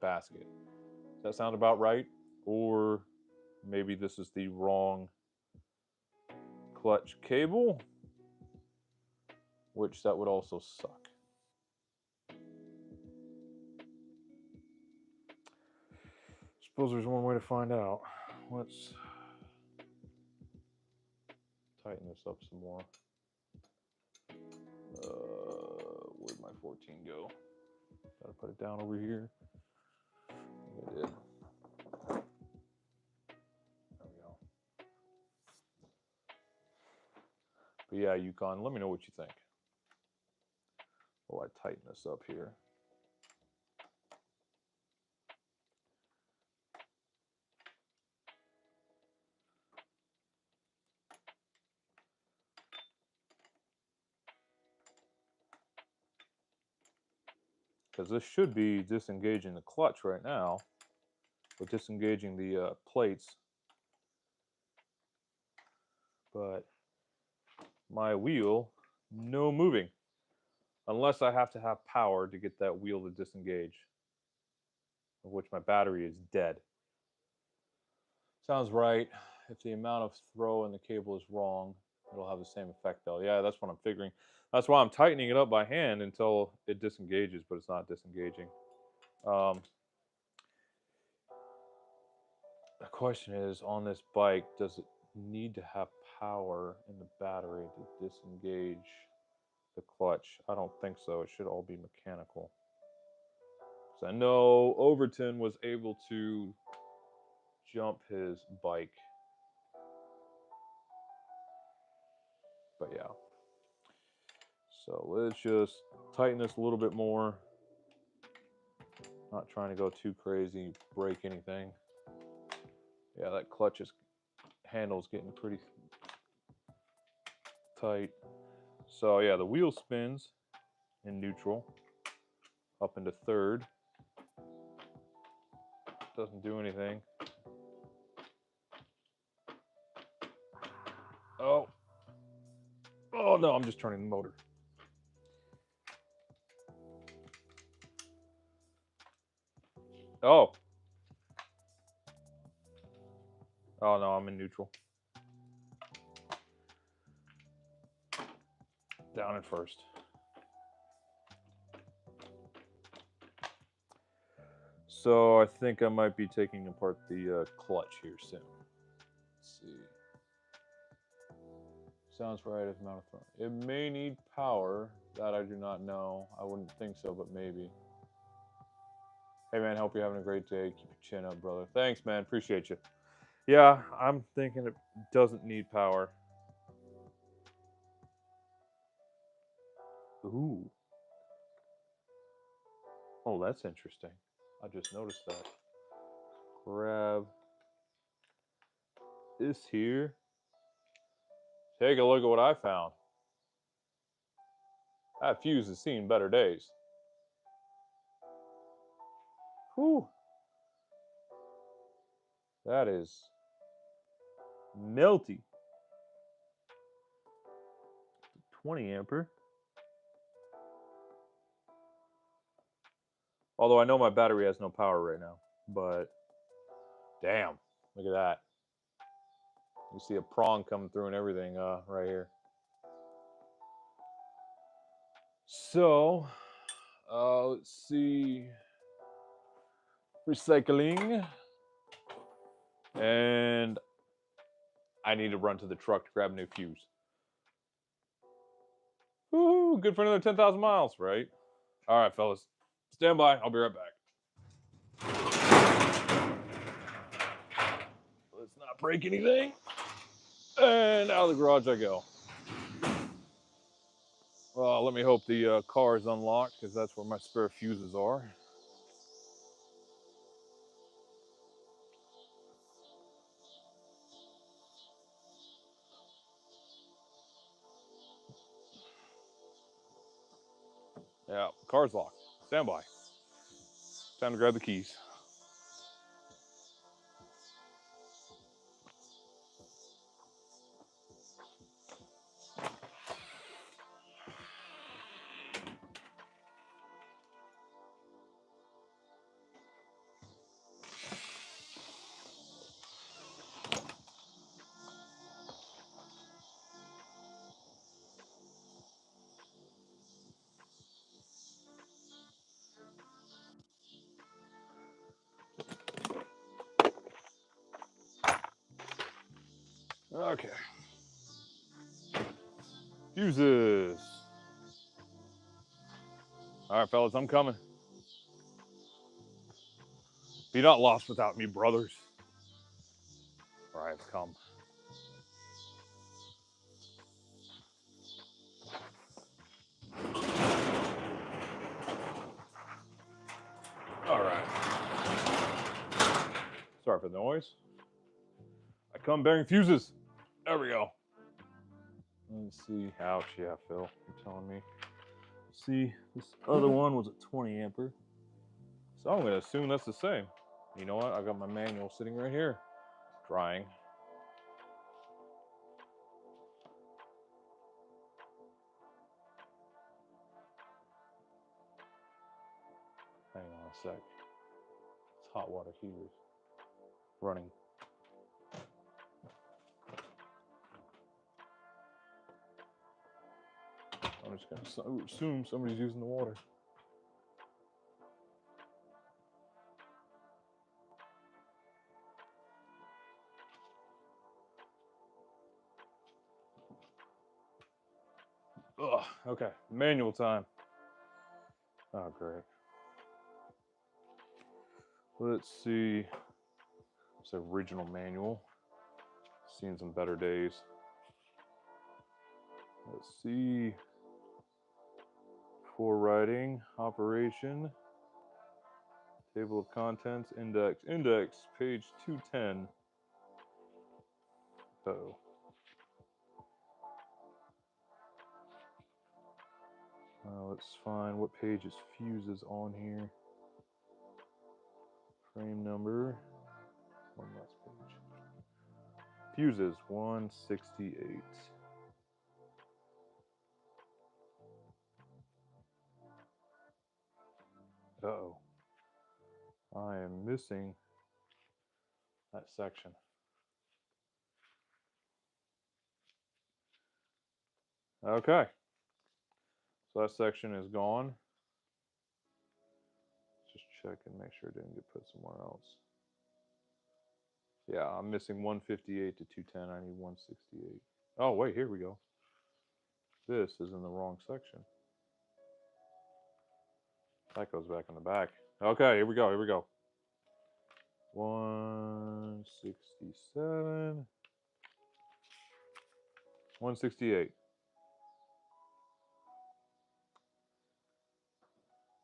basket. Does that sound about right? Or maybe this is the wrong clutch cable, which that would also suck. Suppose there's one way to find out. Let's tighten this up some more. Where'd my 14 go? Gotta put it down over here. I did. There we go. But yeah, Yukon, let me know what you think. Oh, I tighten this up here. Because this should be disengaging the clutch right now, but disengaging the plates. But my wheel, no moving. Unless I have to have power to get that wheel to disengage, of which my battery is dead. Sounds right. If the amount of throw in the cable is wrong, it'll have the same effect though. Yeah, that's what I'm figuring. That's why I'm tightening it up by hand until it disengages, but it's not disengaging. The question is, on this bike, does it need to have power in the battery to disengage the clutch? I don't think so. It should all be mechanical. So I know Overton was able to jump his bike. But yeah. So let's just tighten this a little bit more. Not trying to go too crazy, break anything. Yeah, that clutch's handle's getting pretty tight. So yeah, the wheel spins in neutral up into third. Doesn't do anything. Oh. Oh no, I'm just turning the motor. Oh. Oh no, I'm in neutral. Down at first. So I think I might be taking apart the clutch here soon. Let's see. Sounds right as amount of throwing. It may need power. That I do not know. I wouldn't think so, but maybe. Hey man, hope you're having a great day. Keep your chin up, brother. Thanks, man. Appreciate you. Yeah, I'm thinking it doesn't need power. Ooh. Oh, that's interesting. I just noticed that. Grab this here. Take a look at what I found. That fuse has seen better days. Whew. That is melty. 20 ampere. Although I know my battery has no power right now, but damn, look at that. You see a prong coming through and everything right here. So, let's see. Recycling. And I need to run to the truck to grab a new fuse. Woohoo! Good for another 10,000 miles, right? All right, fellas. Stand by. I'll be right back. Let's not break anything. And out of the garage I go. Well, let me hope the car is unlocked, because that's where my spare fuses are. Yeah, car's locked. Stand by. Time to grab the keys. Okay. Fuses. All right, fellas, I'm coming. Be not lost without me, brothers. For I have come. All right. Sorry for the noise. I come bearing fuses. There we go. Let's see. Ouch, yeah, Phil. You're telling me. See, this other one was a 20 ampere. So I'm going to assume that's the same. You know what? I got my manual sitting right here. Drying. Hang on a sec. It's hot water heaters. Running. I'm just going to assume somebody's using the water. Ugh, okay. Manual time. Oh, great. Let's see. It's the original manual. Seen some better days. Let's see. For writing, operation, table of contents, index, page 210. Uh-oh. Let's find what page is fuses on here. Frame number. One last page. Fuses 168. Uh-oh. I am missing that section. Okay. So that section is gone. Just check and make sure it didn't get put somewhere else. Yeah, I'm missing 158 to 210. I need 168. Oh, wait, here we go. This is in the wrong section. That goes back in the back. Okay, here we go. 167. 168.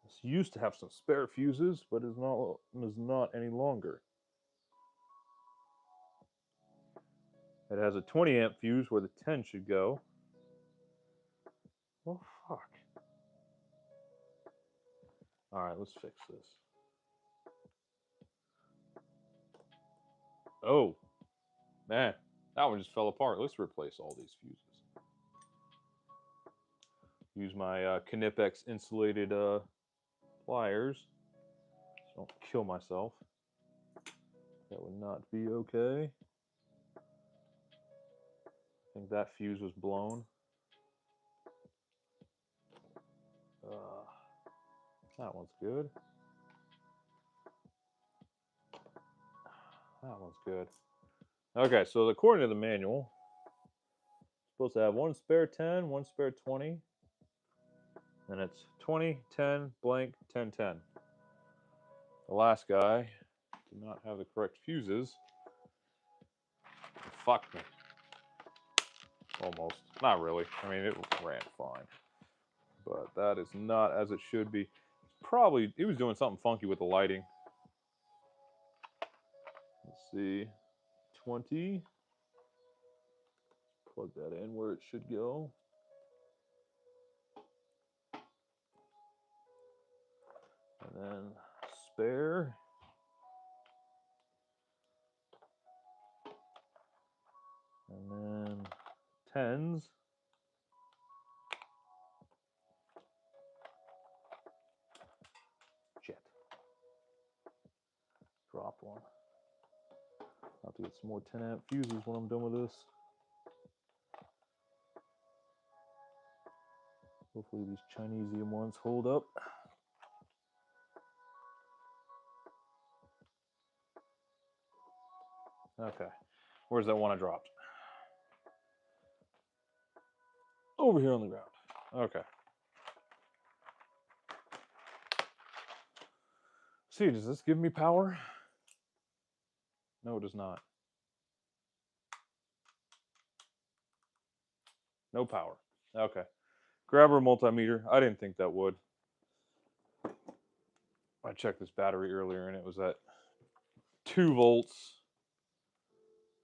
This used to have some spare fuses, but is not any longer. It has a 20 amp fuse where the 10 should go. Oh, fuck. All right, let's fix this. Oh, man, that one just fell apart. Let's replace all these fuses. Use my Knipex insulated pliers. So don't kill myself. That would not be okay. I think that fuse was blown. That one's good. that one's good. Okay, so according to the manual, supposed to have one spare 10, one spare 20. And it's 20, 10, blank, 10, 10. The last guy did not have the correct fuses. Fuck me. Almost. Not really. I mean, it ran fine. But that is not as it should be. Probably, he was doing something funky with the lighting. Let's see. 20. Plug that in where it should go. And then spare. And then 10s. Shit. Dropped one. I'll have to get some more 10 amp fuses when I'm done with this. Hopefully these Chinesium ones hold up. Okay. Where's that one I dropped? Over here on the ground. Okay. See, does this give me power? No, it does not. No power. Okay. Grabber multimeter. I didn't think that would. I checked this battery earlier and it was at 2 volts.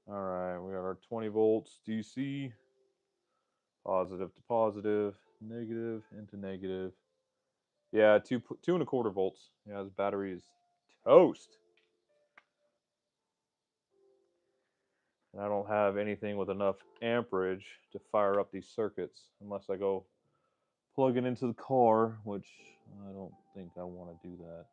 All right, we got our 20 volts DC. Positive to positive, negative into negative. Yeah, 2.25 volts. Yeah, this battery is toast. And I don't have anything with enough amperage to fire up these circuits unless I go plug it into the car, which I don't think I want to do that.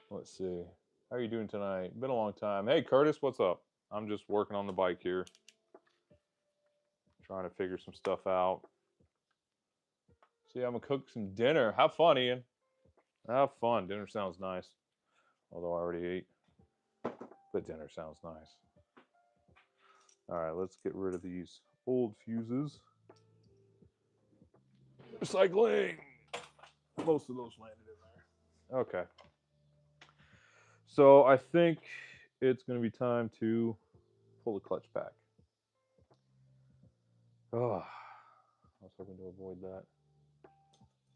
Let's see. How are you doing tonight? Been a long time. Hey, Curtis, what's up? I'm just working on the bike here. Trying to figure some stuff out. See, I'm going to cook some dinner. Have fun, Ian. Have fun. Dinner sounds nice. Although I already ate. But dinner sounds nice. All right, let's get rid of these old fuses. Recycling! Most of those landed in there. Okay. So I think it's going to be time to pull the clutch back. Oh, I was hoping to avoid that.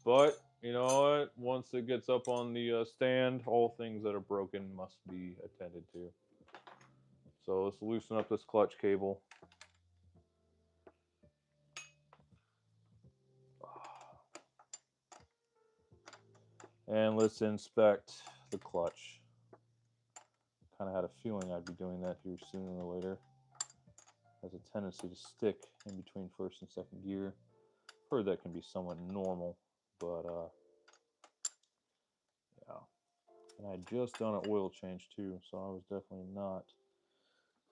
But, you know what? Once it gets up on the stand, all things that are broken must be attended to. So let's loosen up this clutch cable. And let's inspect the clutch. Kind of had a feeling I'd be doing that here sooner or later. Has a tendency to stick in between first and second gear. Heard that can be somewhat normal, but yeah. And I just done an oil change too, so I was definitely not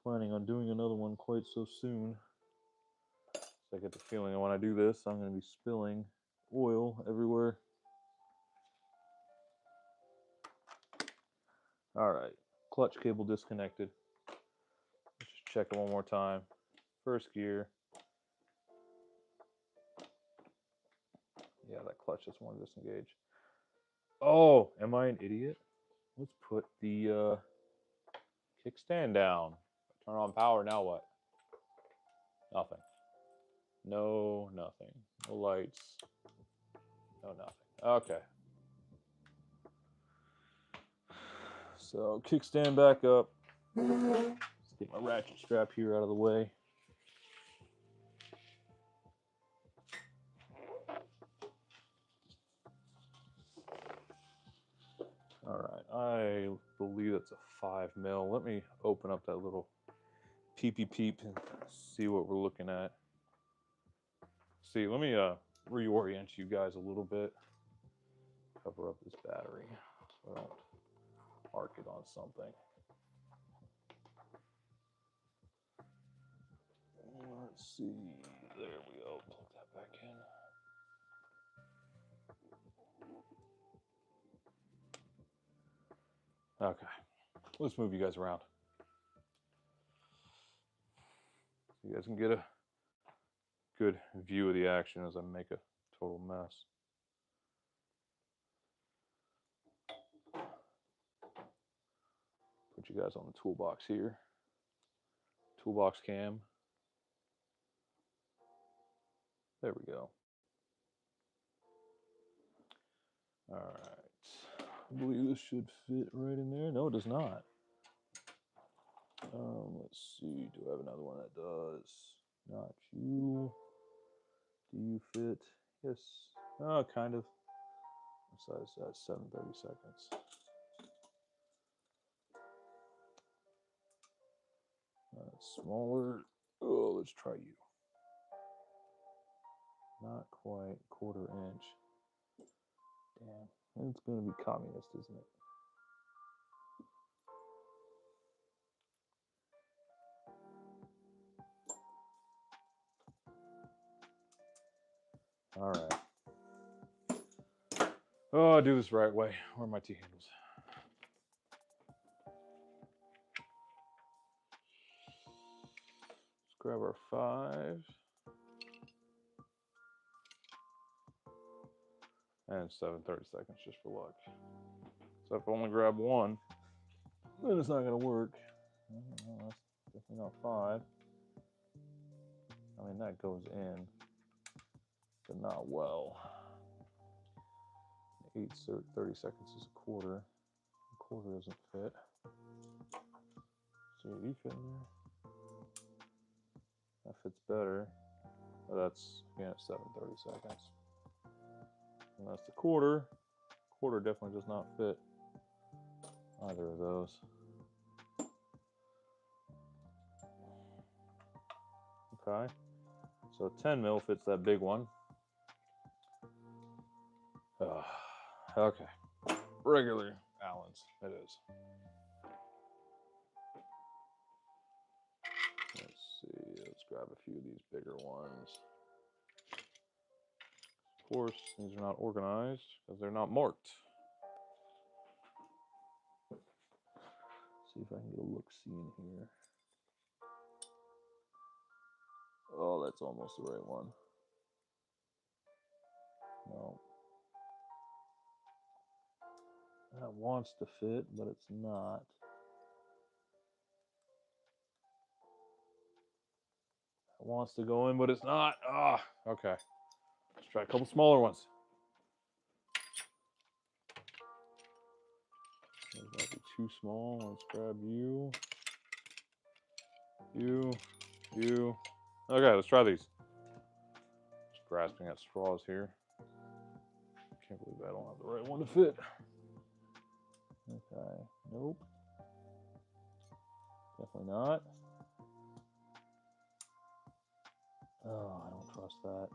planning on doing another one quite so soon. So I get the feeling that when I do this, I'm going to be spilling oil everywhere. All right, clutch cable disconnected. Let's just check it one more time. First gear. Yeah, that clutch just wanted to disengage. Oh, am I an idiot? Let's put the kickstand down. Turn on power, now what? Nothing. No, nothing. No lights. No, nothing. Okay. So, kickstand back up. Let's get my ratchet strap here out of the way. All right, I believe it's a 5 mil. Let me open up that little peepee peep and see what we're looking at. See, let me reorient you guys a little bit. Cover up this battery so I don't arc it on something. Let's see. There we go. Plug that back in. Okay, let's move you guys around so you guys can get a good view of the action as I make a total mess. Put you guys on the toolbox here. Toolbox cam. There we go. All right. I believe this should fit right in there. No, it does not. Let's see. Do I have another one that does? Not you. Do you fit? Yes. Oh, kind of. What size is that? 730 seconds. Smaller. Oh, let's try you. Not quite quarter inch. Damn, it's going to be communist, isn't it? All right. Oh, I'll do this the right way. Where are my T-handles? Let's grab our 5. And 730 seconds just for luck. So if I only grab one, then it's not going to work. That's definitely not 5. I mean, that goes in, but not well. 30 seconds is a quarter. A quarter doesn't fit. So you fit in there? That fits better. But that's, again, 730 seconds. And that's the quarter. Quarter definitely does not fit either of those. Okay. So 10 mil fits that big one. Okay. Regular Allen's, it is. Let's see, let's grab a few of these bigger ones. Of course, these are not organized because they're not marked. See if I can get a look-see in here. Oh, that's almost the right one. No. That wants to fit, but it's not. It wants to go in, but it's not. Ah, okay. Let's try a couple smaller ones. Those might be too small. Let's grab you. You. Okay, let's try these. Just grasping at straws here. Can't believe I don't have the right one to fit. Okay, nope. Definitely not. Oh, I don't trust that.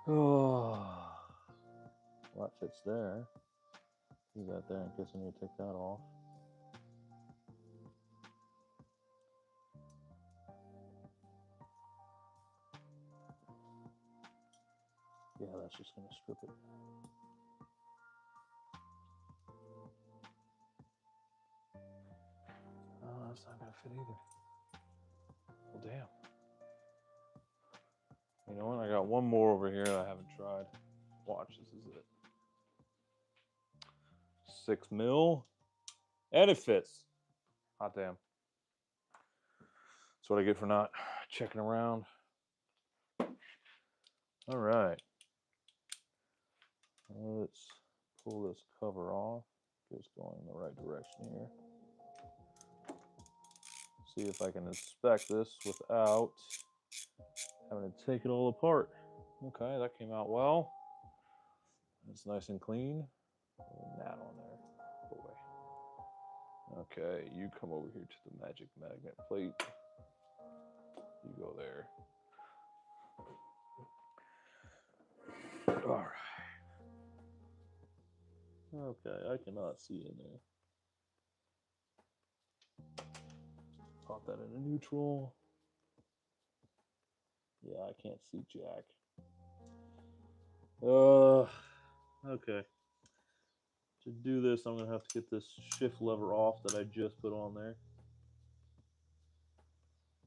Oh, well, that fits there. Leave that there in case I need to take that off. Yeah, that's just going to strip it. Oh, that's not going to fit either. Well, damn. You know what? I got one more over here that I haven't tried. Watch, this is it. 6 mil. And it fits. Hot damn. That's what I get for not checking around. All right. Let's pull this cover off. Get us going in the right direction here. See if I can inspect this without having to take it all apart. Okay, that came out well. It's nice and clean. A little gnat on there. Boy. Okay, you come over here to the magic magnet plate. You go there. All right. Okay, I cannot see in there. Pop that into neutral. Yeah, I can't see jack. Okay. To do this, I'm going to have to get this shift lever off that I just put on there.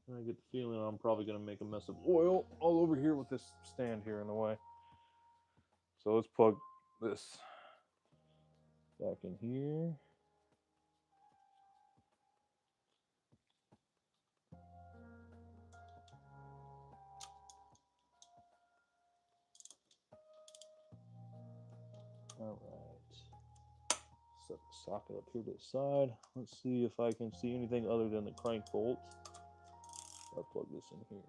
And I get the feeling I'm probably going to make a mess of oil all over here with this stand here in the way. So let's plug this back in here. All right. Set the socket up here to the side. Let's see if I can see anything other than the crank bolt. I'll plug this in here.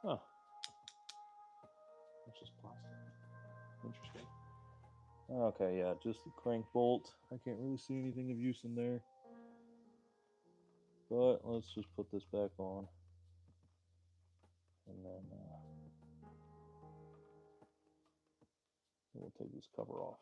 Oh. It's just plastic. Interesting. Okay, yeah, just the crank bolt. I can't really see anything of use in there. But let's just put this back on. And then we'll take this cover off.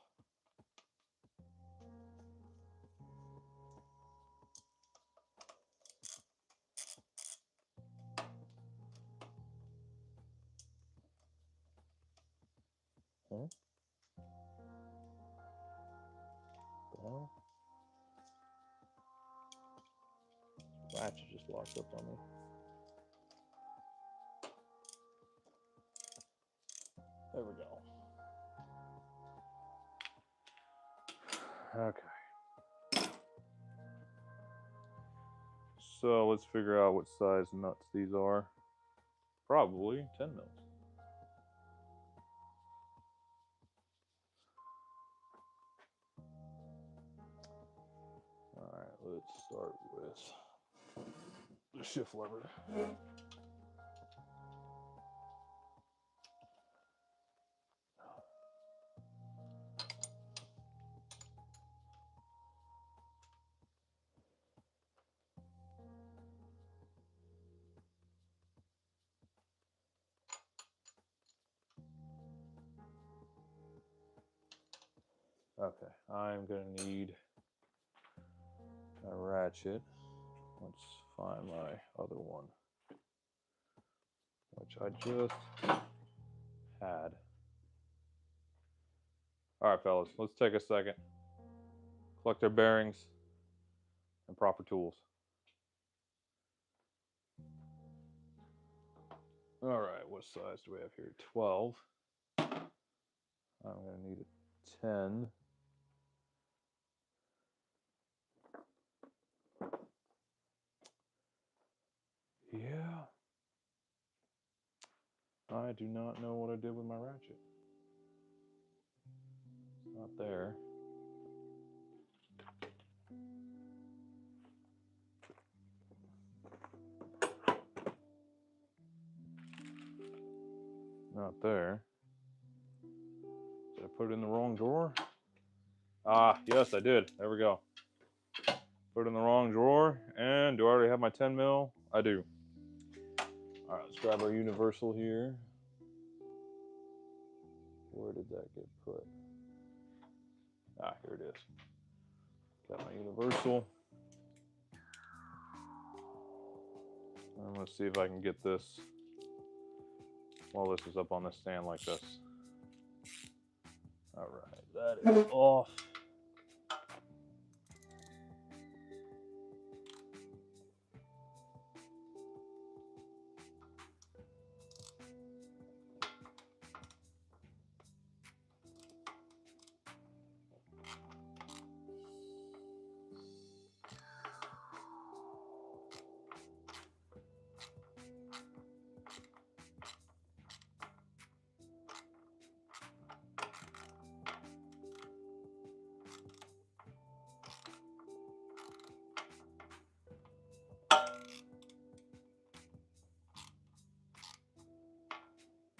Huh? The hell? Ratchet just locked up on me. There we go. Okay. So let's figure out what size nuts these are. Probably 10 mils. All right, let's start with the shift lever. Okay, I'm gonna need a ratchet. Let's find my other one, which I just had. All right, fellas, let's take a second. Collect our bearings and proper tools. All right, what size do we have here? 12. I'm gonna need a 10. Yeah. I do not know what I did with my ratchet. It's not there. Not there. Did I put it in the wrong drawer? Ah, yes, I did. There we go. Put it in the wrong drawer. And do I already have my 10 mil? I do. All right, let's grab our universal here. Where did that get put? Ah, here it is. Got my universal. I'm gonna see if I can get this while this is up on the stand like this. All right, that is off.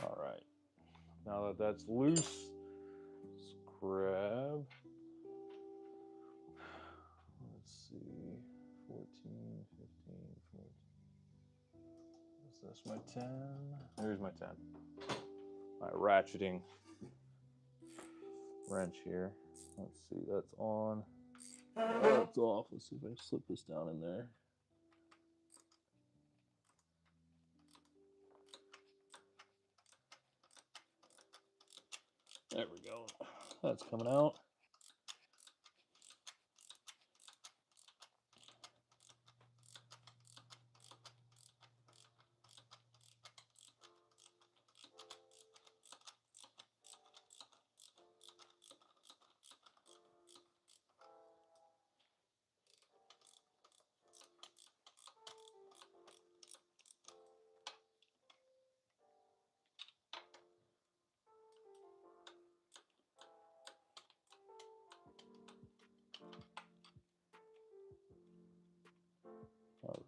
All right, now that that's loose, let's grab, let's see, 14, 15, 14. Is this my 10? There's my 10. My ratcheting wrench here. Let's see, that's on. That's off. Let's see if I can slip this down in there. There we go. That's coming out.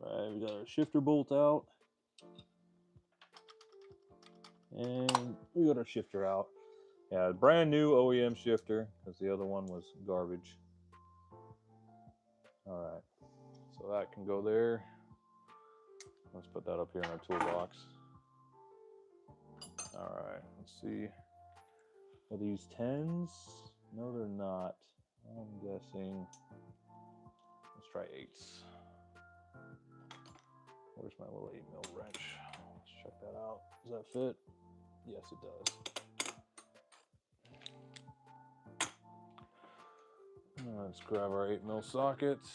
All right, we got our shifter bolt out. And we got our shifter out. Yeah, brand new OEM shifter because the other one was garbage. All right, so that can go there. Let's put that up here in our toolbox. All right, let's see. Are these 10s? No, they're not. I'm guessing. Let's try 8s. Where's my little 8mm wrench? Let's check that out. Does that fit? Yes, it does. Let's grab our 8mm sockets.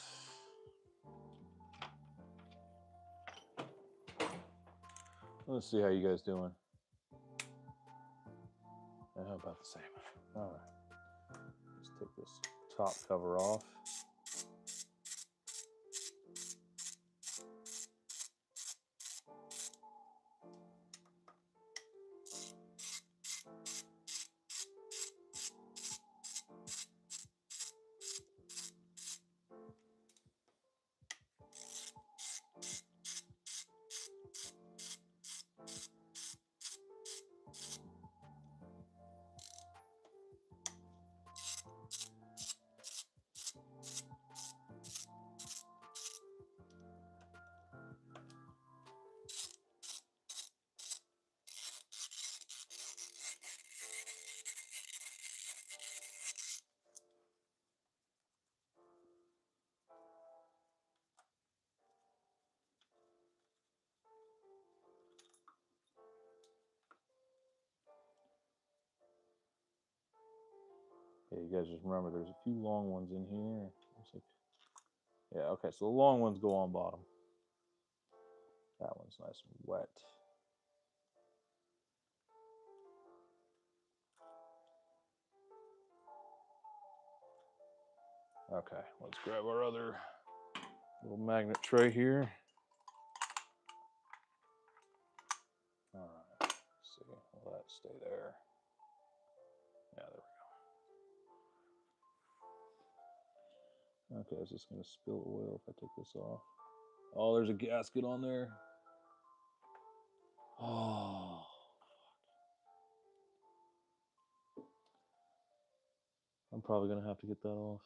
Let's see how you guys doing. About the same. All right. Let's take this top cover off. Yeah, you guys just remember there's a few long ones in here. Like, yeah, okay, so the long ones go on bottom. That one's nice and wet. Okay, let's grab our other little magnet tray here. All right, let's see, will that stay there? Yeah, there we go. Okay, is this gonna spill oil if I take this off? Oh, there's a gasket on there. Oh. I'm probably gonna have to get that off.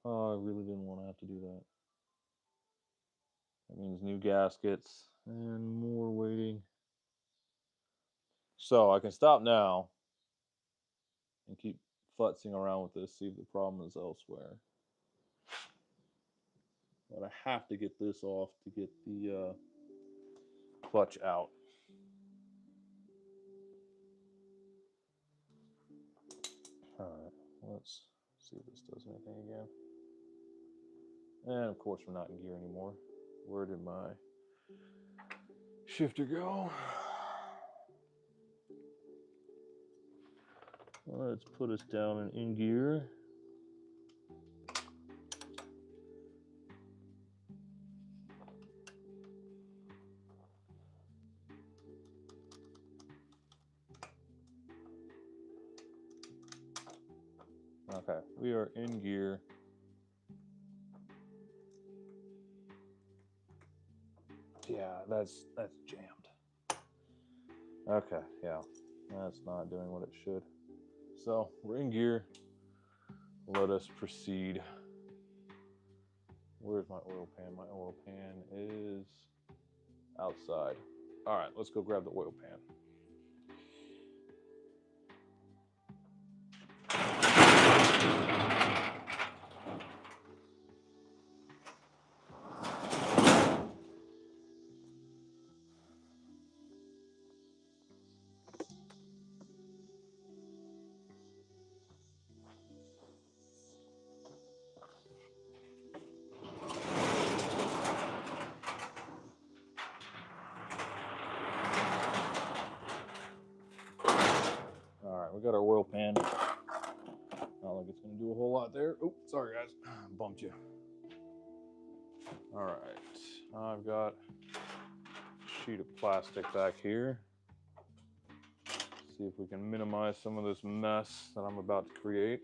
Oh, I really didn't want to have to do that. That means new gaskets and more waiting. So I can stop now and keep futzing around with this, see if the problem is elsewhere. But I have to get this off to get the clutch out. All right, let's see if this does anything again. And of course, we're not in gear anymore. Where did my shifter go? Let's put us down in gear. Okay, we are in gear. Yeah, that's jammed. Okay, yeah, that's not doing what it should. So we're in gear. Let us proceed. Where's my oil pan? My oil pan is outside. All right, let's go grab the oil pan. we got our oil pan. Not like it's gonna do a whole lot there. Oh, sorry guys, bumped you. All right, I've got a sheet of plastic back here. See if we can minimize some of this mess that I'm about to create.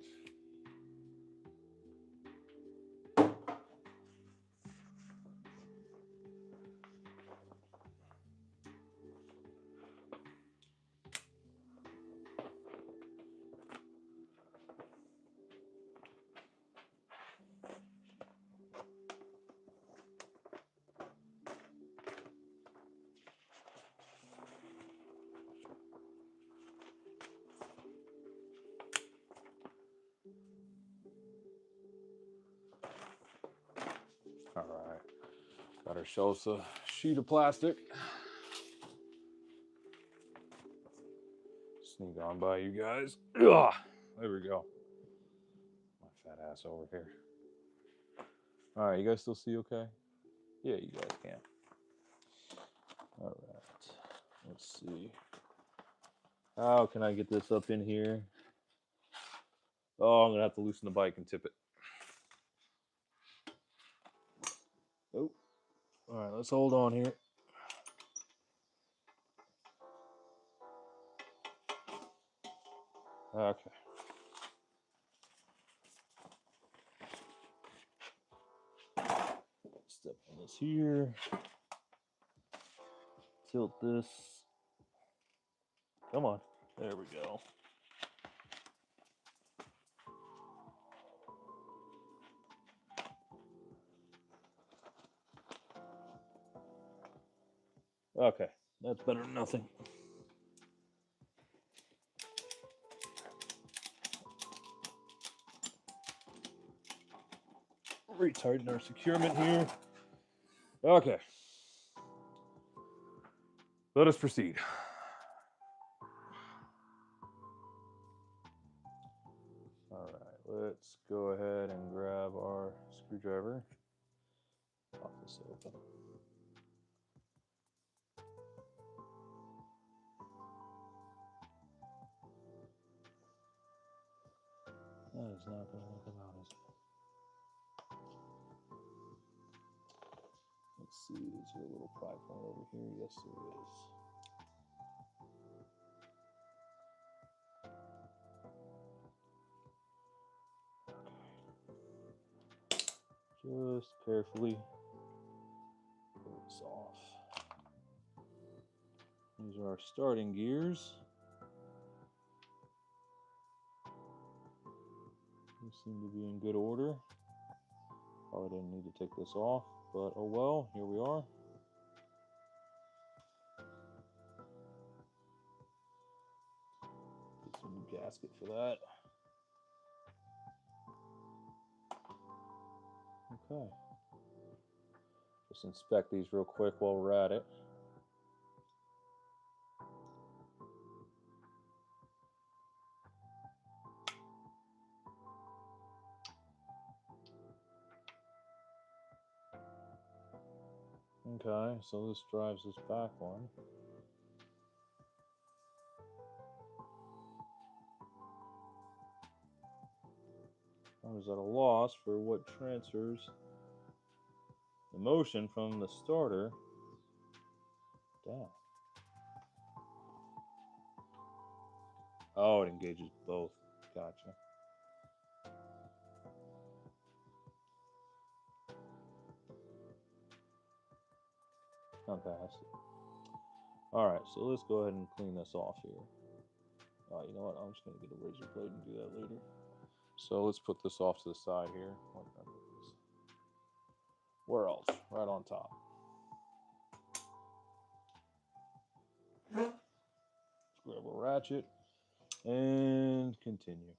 All right, got ourselves a sheet of plastic. Sneak on by you guys. Ugh, there we go. My fat ass over here. All right, you guys still see okay? Yeah, you guys can. All right, let's see. How can I get this up in here? Oh, I'm gonna have to loosen the bike and tip it. Oh, all right, let's hold on here. Okay. Step on this here. Tilt this. Come on. There we go. Okay, that's better than nothing. Retighten our securement here. Okay. Let us proceed. All right, let's go ahead and grab our screwdriver. Pop this open. That is not going to come out, is it? Let's see, is there a little pry point over here? Yes, there is. Just carefully pull this off. These are our starting gears. They seem to be in good order. Probably didn't need to take this off, but oh well, here we are. Get some new gasket for that. Okay. Just inspect these real quick while we're at it. Okay, so this drives this back one. I was at a loss for what transfers the motion from the starter down. Oh, it engages both. Gotcha. Fantastic. All right, so let's go ahead and clean this off here. You know what? I'm just going to get a razor blade and do that later. So let's put this off to the side here. Where else? Right on top. Let's grab a ratchet and continue.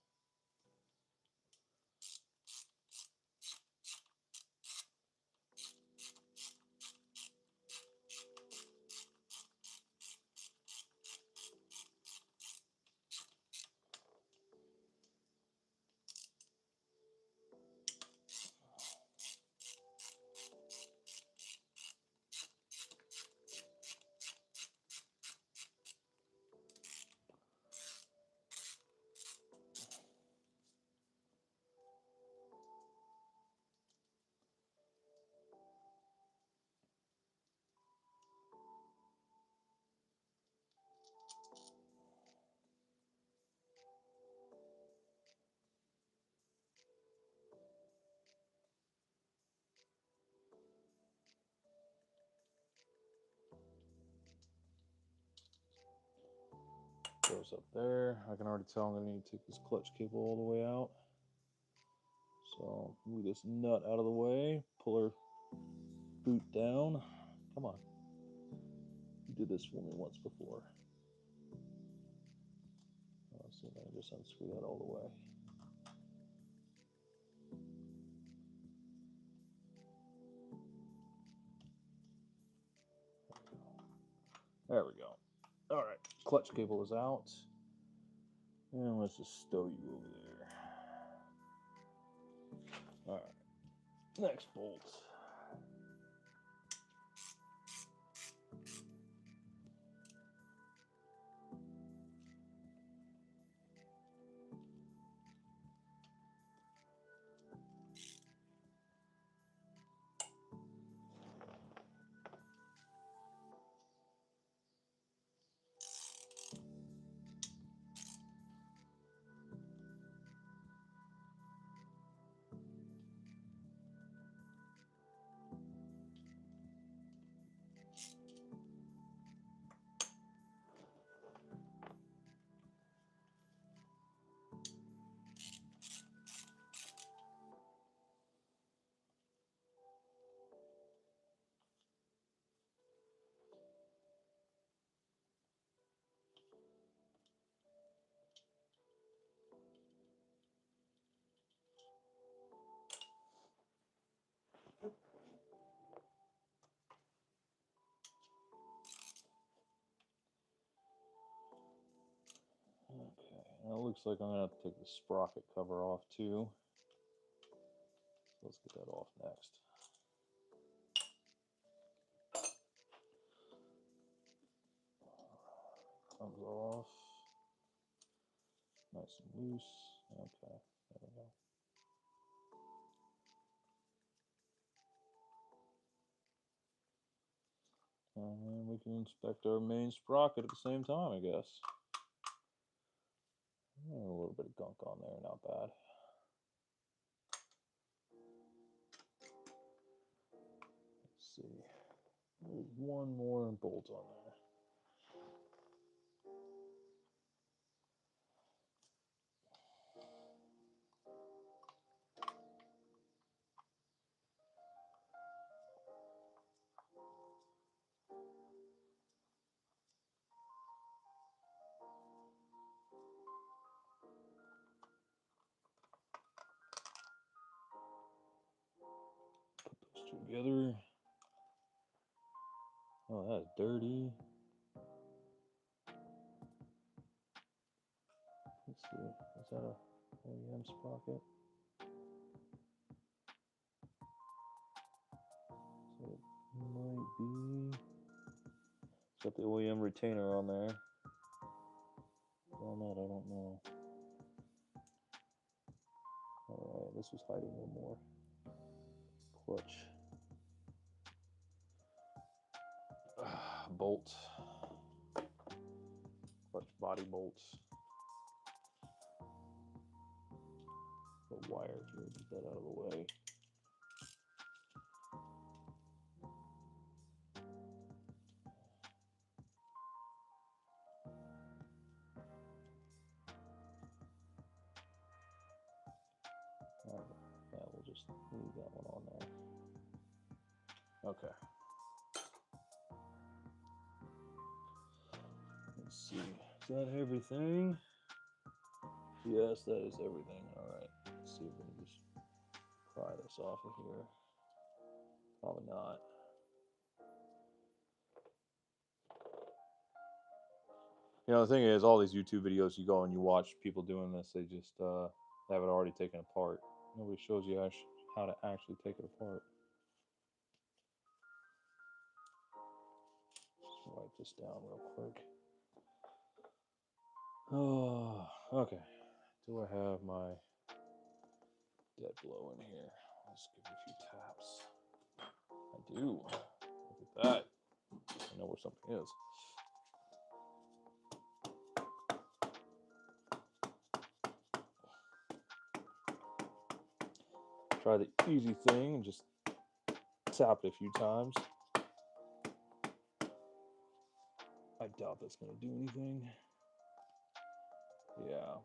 mess up there. I can already tell I'm going to need to take this clutch cable all the way out. So move this nut out of the way, pull her boot down. Come on. You did this for me once before. Let's see if I can just unscrew that all the way. There we go. All right, clutch cable is out. And let's just stow you over there. All right, next bolt. Okay, now it looks like I'm gonna have to take the sprocket cover off too. Let's get that off next. Comes off. Nice and loose. Okay, there we go. And then we can inspect our main sprocket at the same time, I guess. A little bit of gunk on there, not bad. Let's see. There's one more bolt on there. Put those two together. Oh, that's dirty. Let's see. Is that a OEM sprocket? So it might be. It's got the OEM retainer on there. On that, I don't know. Alright, this was hiding one more. Clutch. Bolt. Clutch body bolts. The wire here, get that out of the way. Yeah, we'll just leave that one on there. Okay. Let's see. Is that everything? Yes, that is everything. Alright. Let's see if we can just pry this off of here. Probably not. You know, the thing is, all these YouTube videos you go and you watch people doing this, they just have it already taken apart. Nobody shows you how to actually take it apart. Just wipe this down real quick. Oh, okay. Do I have my dead blow in here? Let's give it a few taps. I do. Look at that. I know where something is. Try the easy thing and just tap it a few times. I doubt that's going to do anything. Yeah.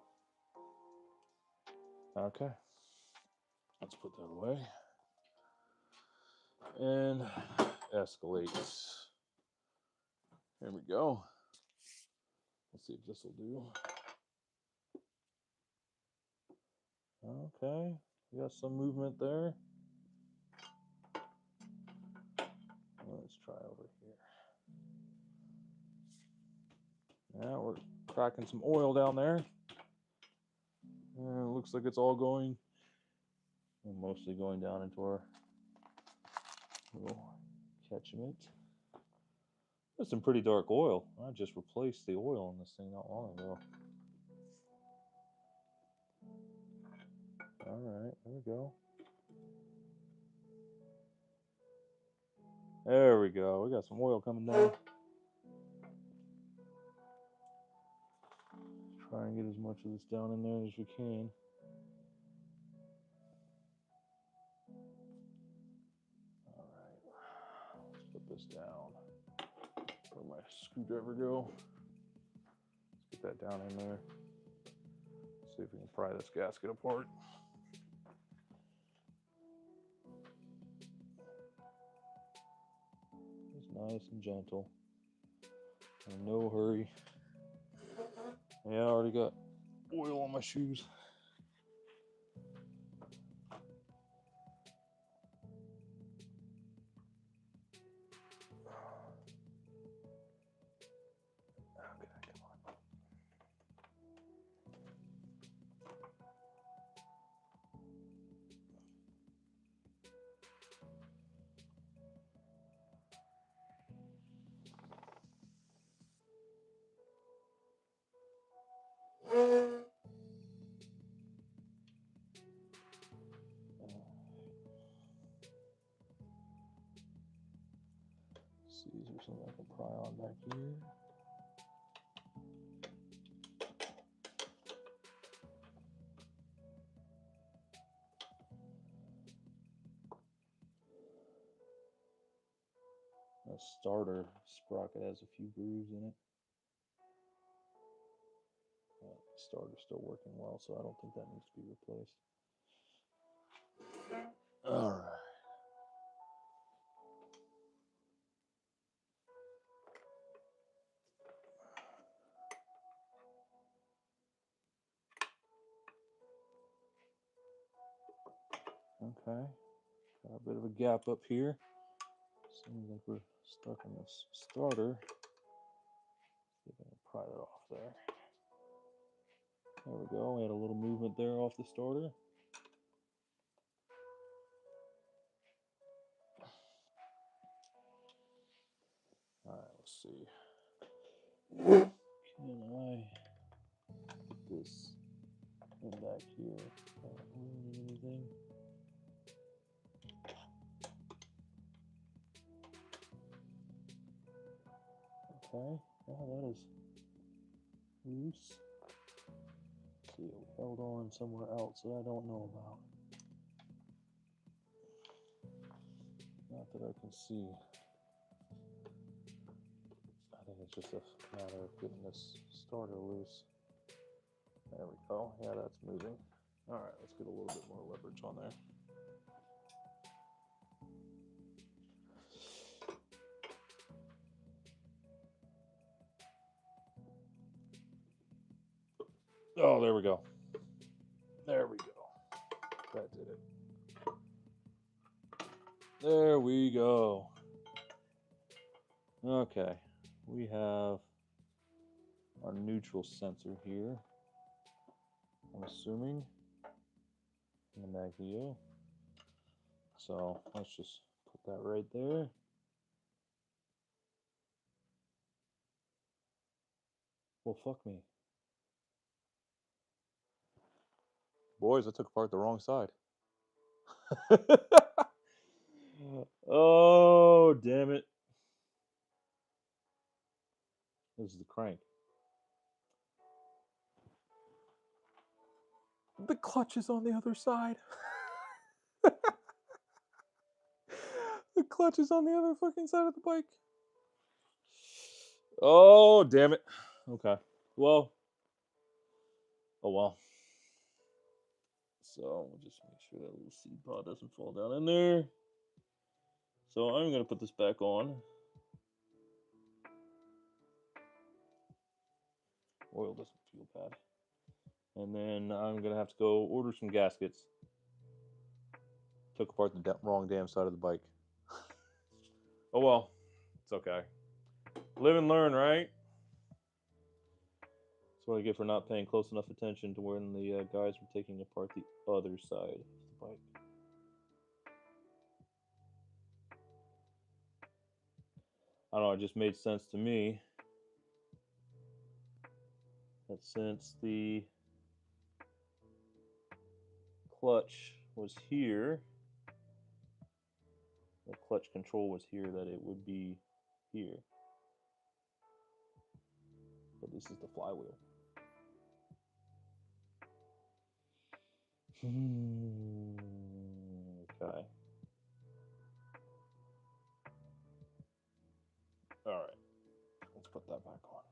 Okay. Let's put that away. And escalates. There we go. Let's see if this will do. Okay. We got some movement there. Let's try over here. Now we're cracking some oil down there. And it looks like it's all going, mostly going down into our little catchment. That's some pretty dark oil. I just replaced the oil in this thing not long ago. All right, there we go. There we go. We got some oil coming down. Try and get as much of this down in there as we can. All right, let's put this down. Where'd my screwdriver go? Let's get that down in there. See if we can pry this gasket apart. It's nice and gentle. In no hurry. Yeah, I already got oil on my shoes. See, is there something I can pry on back here? The starter sprocket has a few grooves in it. The starter's still working well, so I don't think that needs to be replaced. All right. Okay, got a bit of a gap up here. Seems like we're stuck in this starter. See if I can pry that off there. There we go. We had a little movement there off the starter. All right, let's see. Can I put this in back here? Not ruining anything. Okay, yeah, that is loose. Let's see, it held on somewhere else that I don't know about. Not that I can see. I think it's just a matter of getting this starter loose. There we go. Yeah, that's moving. All right, let's get a little bit more leverage on there. Oh, there we go. There we go. That did it. There we go. Okay, we have our neutral sensor here, I'm assuming, in the Magvio. So let's just put that right there. Well, fuck me. Boys, I took apart the wrong side. Oh, damn it. This is the crank. The clutch is on the other side. The clutch is on the other fucking side of the bike. Oh, damn it. Okay. Well, Oh well. So we'll just make sure that little seed pod doesn't fall down in there. So I'm going to put this back on. Oil doesn't feel bad. And then I'm going to have to go order some gaskets. Took apart the wrong damn side of the bike. Oh well, it's okay. Live and learn, right? That's what I get for not paying close enough attention to when the guys were taking apart the other side of the bike. I don't know, it just made sense to me that since the clutch was here, the clutch control was here, that it would be here. But this is the flywheel. Okay. Alright. Let's put that back on.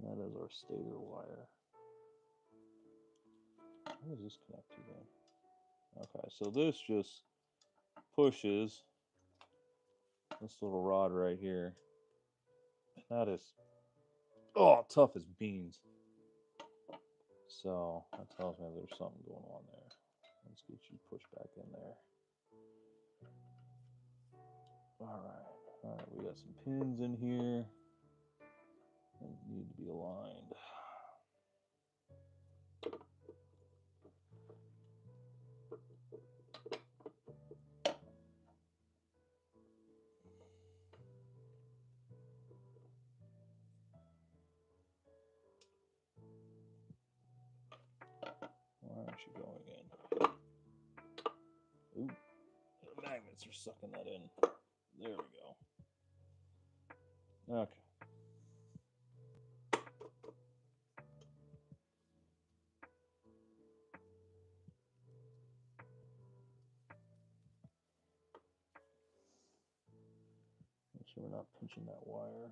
That is our stator wire. Where does this connect to then? Okay, so this just pushes this little rod right here. That is, oh, tough as beans. So that tells me there's something going on there. Let's get you pushed back in there. All right, we got some pins in here that need to be aligned. Why aren't you going in? Ooh, the magnets are sucking that in. There we go. Okay. Make sure we're not pinching that wire.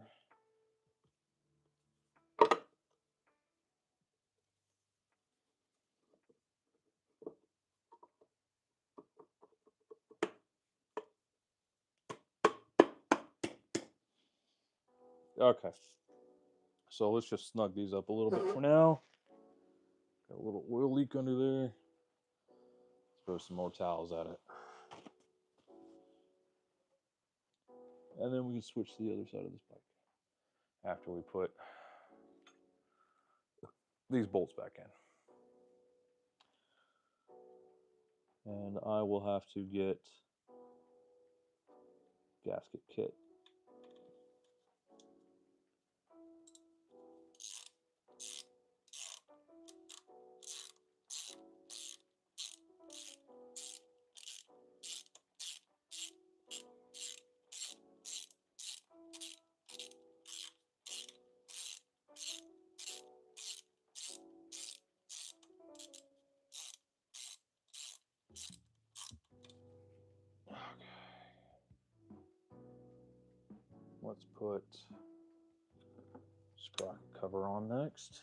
Okay. So let's just snug these up a little bit for now. Got a little oil leak under there. Let's throw some more towels at it. And then we can switch to the other side of this bike after we put these bolts back in. And I will have to get gasket kit. Let's put sprocket cover on next.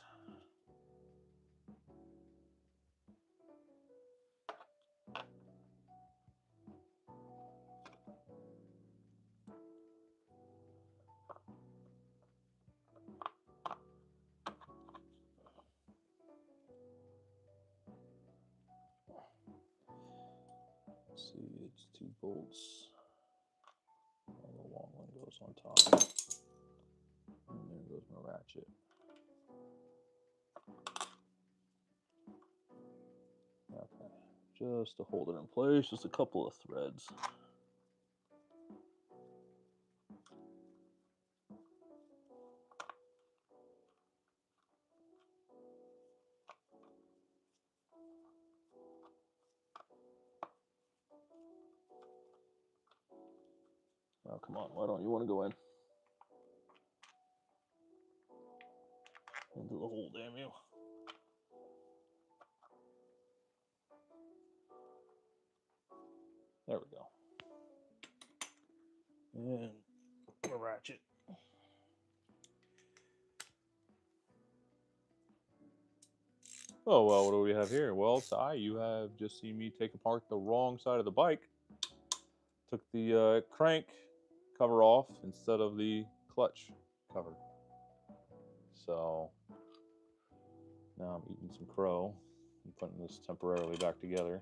Let's see, it's 2 bolts. And the long one goes on top. And there goes my ratchet. Okay, just to hold it in place, just a couple of threads. Oh, come on, why don't you want to go in? Into the hole, damn you. There we go. And a ratchet. Oh, well, what do we have here? Well, Ty, you have just seen me take apart the wrong side of the bike. Took the crank cover off instead of the clutch cover. So now I'm eating some crow and putting this temporarily back together.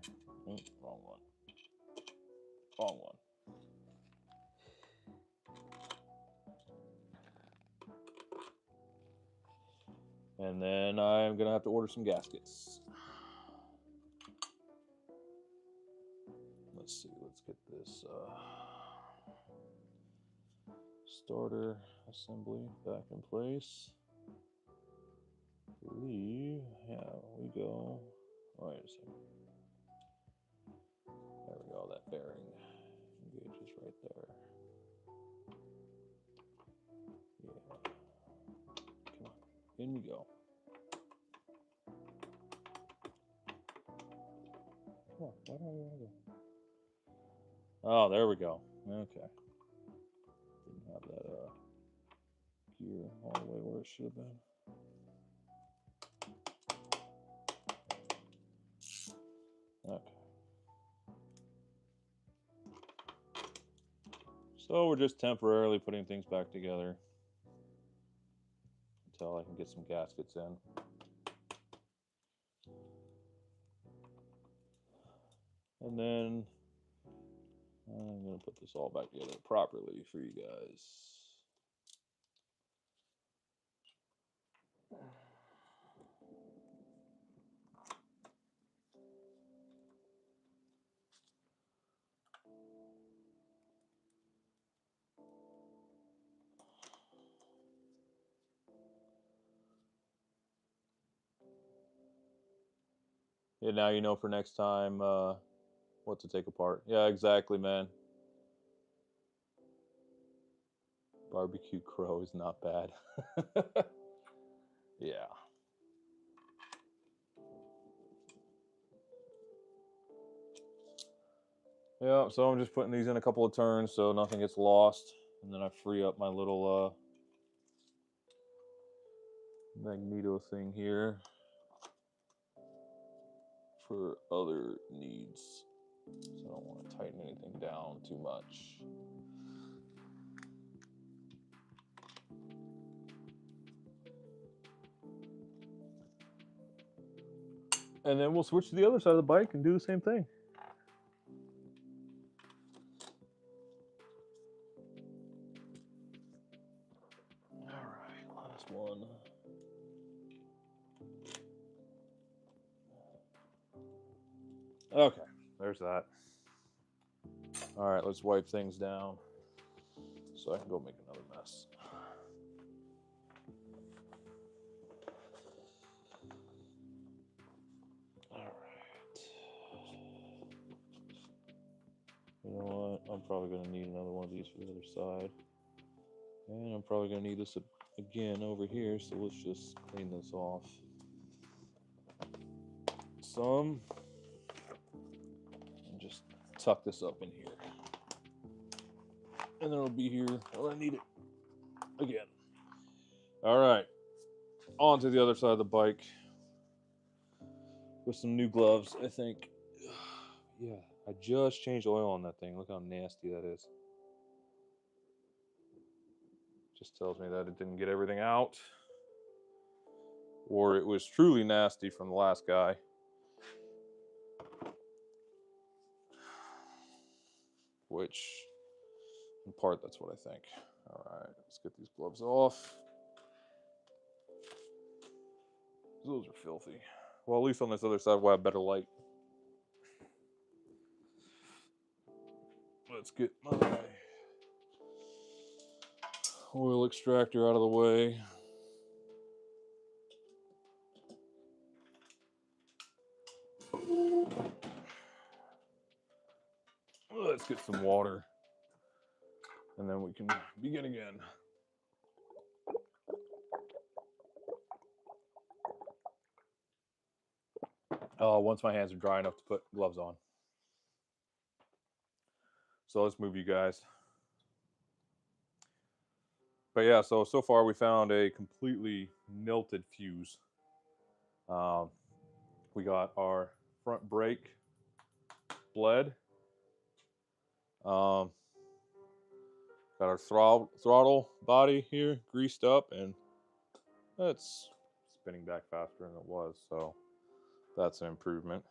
Wrong one. Wrong one. And then I'm going to have to order some gaskets. Let's see. Let's get this starter assembly back in place. I believe, yeah, we go. Wait a second. There we go. That bearing engages right there. Yeah. Come on. In we go. Come on. Why don't we want to go? Oh, there we go. Okay. Didn't have that gear all the way where it should have been. Okay. So we're just temporarily putting things back together until I can get some gaskets in. And then I'm going to put this all back together properly for you guys. Yeah, now you know for next time what to take apart. Yeah, exactly, man. Barbecue crow is not bad. Yeah. Yeah, so I'm just putting these in a couple of turns so nothing gets lost. And then I free up my little magneto thing here for other needs. So I don't want to tighten anything down too much. And then we'll switch to the other side of the bike and do the same thing. All right, last one. Okay, there's that. All right, let's wipe things down so I can go make another mess. All right. You know what? I'm probably going to need another one of these for the other side. And I'm probably going to need this again over here, so let's just clean this off some and just tuck this up in here. And then it'll be here when I need it again. All right, on to the other side of the bike with some new gloves, I think. Yeah, I just changed oil on that thing. Look how nasty that is. Just tells me that it didn't get everything out, or it was truly nasty from the last guy. Which, in part, that's what I think. All right, let's get these gloves off. Those are filthy. Well, at least on this other side, we'll have better light. Let's get my oil extractor out of the way. Let's get some water. And then we can begin again. Once my hands are dry enough to put gloves on. So let's move you guys. But yeah, so far we found a completely melted fuse. We got our front brake bled. Got our throttle body here greased up, and it's spinning back faster than it was, so that's an improvement.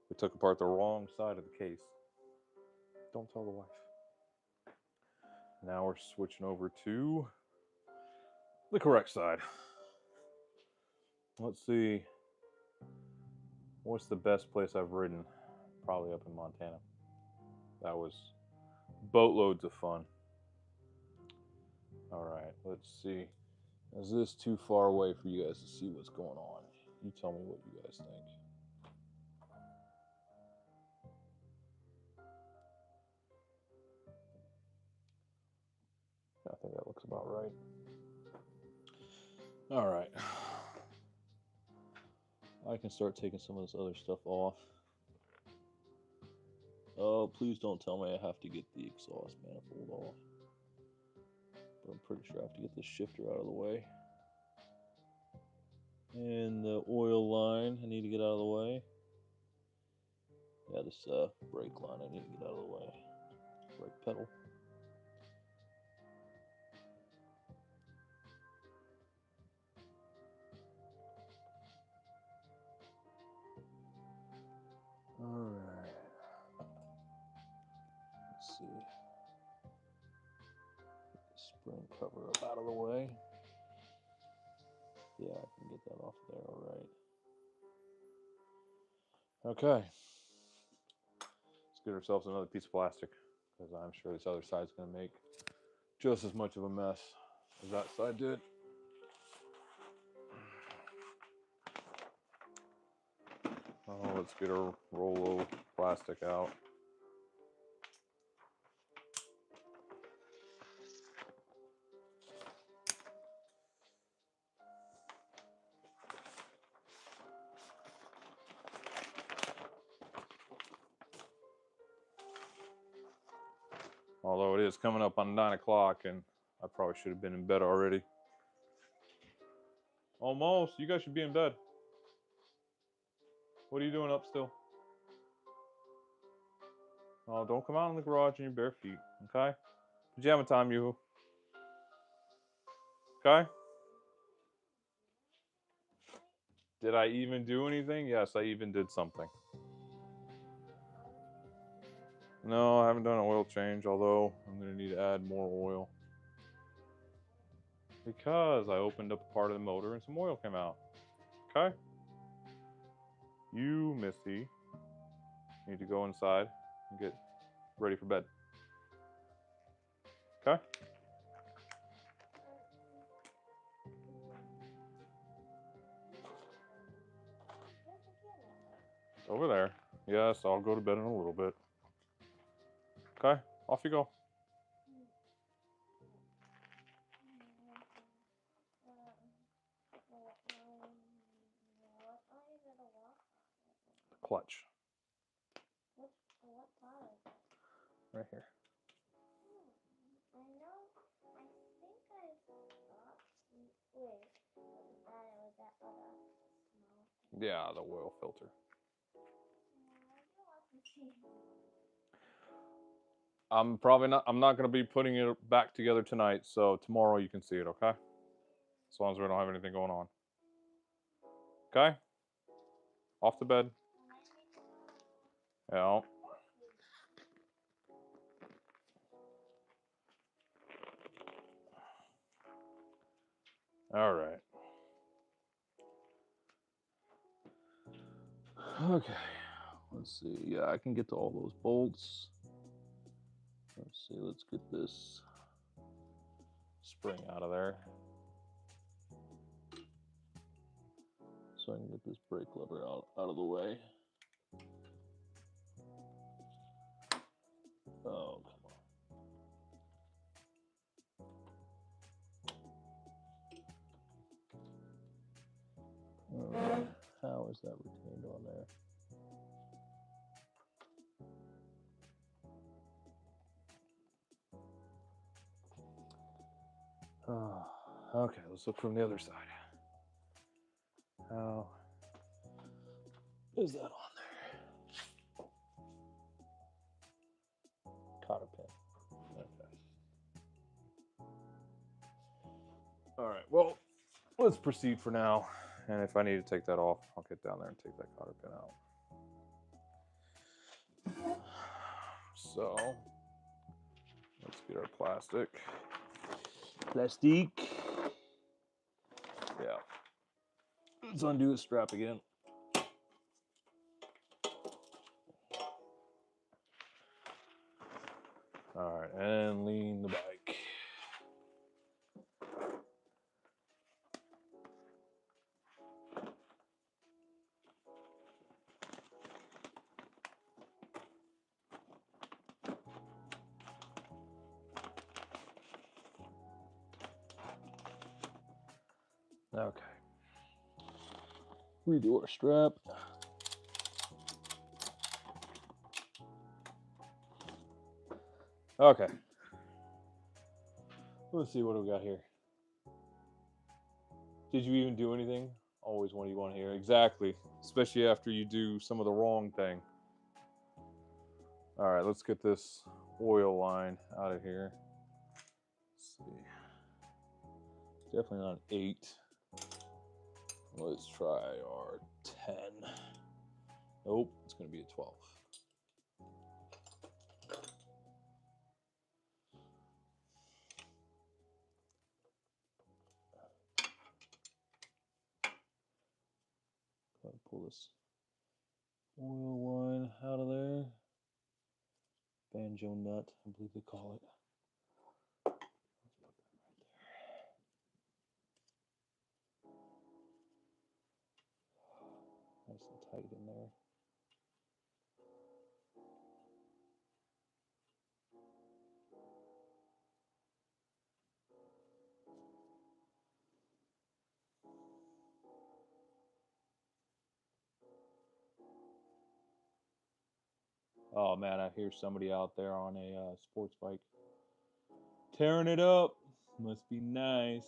We took apart the wrong side of the case. Don't tell the wife. Now we're switching over to the correct side. Let's see. What's the best place I've ridden? Probably up in Montana. That was boatloads of fun. All right, let's see. Is this too far away for you guys to see what's going on? You tell me what you guys think. I think that looks about right. All right. I can start taking some of this other stuff off. Oh, please don't tell me I have to get the exhaust manifold off. But I'm pretty sure I have to get this shifter out of the way. And the oil line I need to get out of the way. Yeah, this brake line I need to get out of the way. Brake pedal. Alright. Let's see. Get the spring cover up out of the way. Yeah, I can get that off there, alright. Okay. Let's get ourselves another piece of plastic, because I'm sure this other side's going to make just as much of a mess as that side did. Oh, let's get a roll of plastic out. Although it is coming up on 9 o'clock, and I probably should have been in bed already. Almost. You guys should be in bed. What are you doing up still? Oh, don't come out in the garage in your bare feet, okay? Pajama time, you. Okay? Did I even do anything? Yes, I even did something. No, I haven't done an oil change, although I'm going to need to add more oil. Because I opened up a part of the motor and some oil came out. Okay? You, Missy, need to go inside and get ready for bed. Okay? Over there. Yes, I'll go to bed in a little bit. Okay? Off you go. Clutch. What part? Right here. I know. I think I thought. Wait, was that other small? Yeah, the oil filter. I'm not going to be putting it back together tonight, so tomorrow you can see it, okay? As long as we don't have anything going on. Okay? Off to bed. Yeah. All right. Okay. Let's see. Yeah, I can get to all those bolts. Let's see. Let's get this spring out of there, so I can get this brake lever out of the way. Oh, come on. How is that retained on there? Oh, okay, let's look from the other side. How Is that on there? Cotter pin. Okay. All right. Well, let's proceed for now. And if I need to take that off, I'll get down there and take that cotter pin out. So let's get our plastic. Yeah. Let's undo the strap again. All right, and lean the bike. Okay. Redo our strap. Okay. Let's see what we got here. Did you even do anything? Always what you want to hear. Exactly. Especially after you do some of the wrong thing. All right, let's get this oil line out of here. Let's see. Definitely not an 8. Let's try our 10. Nope, it's going to be a 12. Go ahead and pull this oil line out of there. Banjo nut, I believe they call it. Let's put that right there. Nice and tight in there. Oh man, I hear somebody out there on a sports bike tearing it up. Must be nice.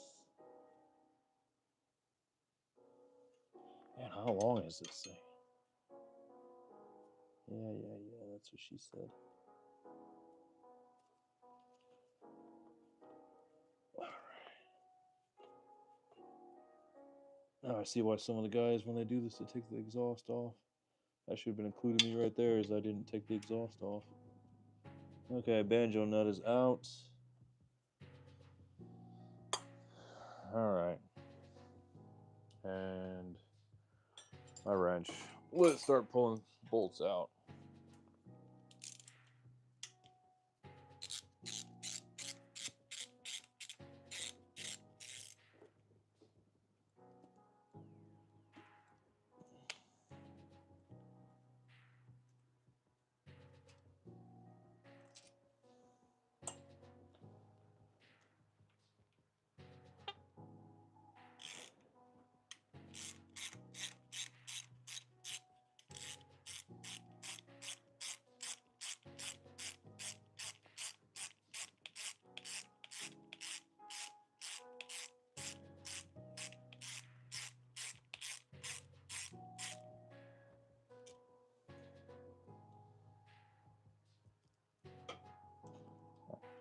Man, how long is this thing? Yeah, that's what she said. Now I see why some of the guys, when they do this, they take the exhaust off. That should have been including me right there, as I didn't take the exhaust off. Okay, banjo nut is out. All right. And my wrench. Let's start pulling bolts out.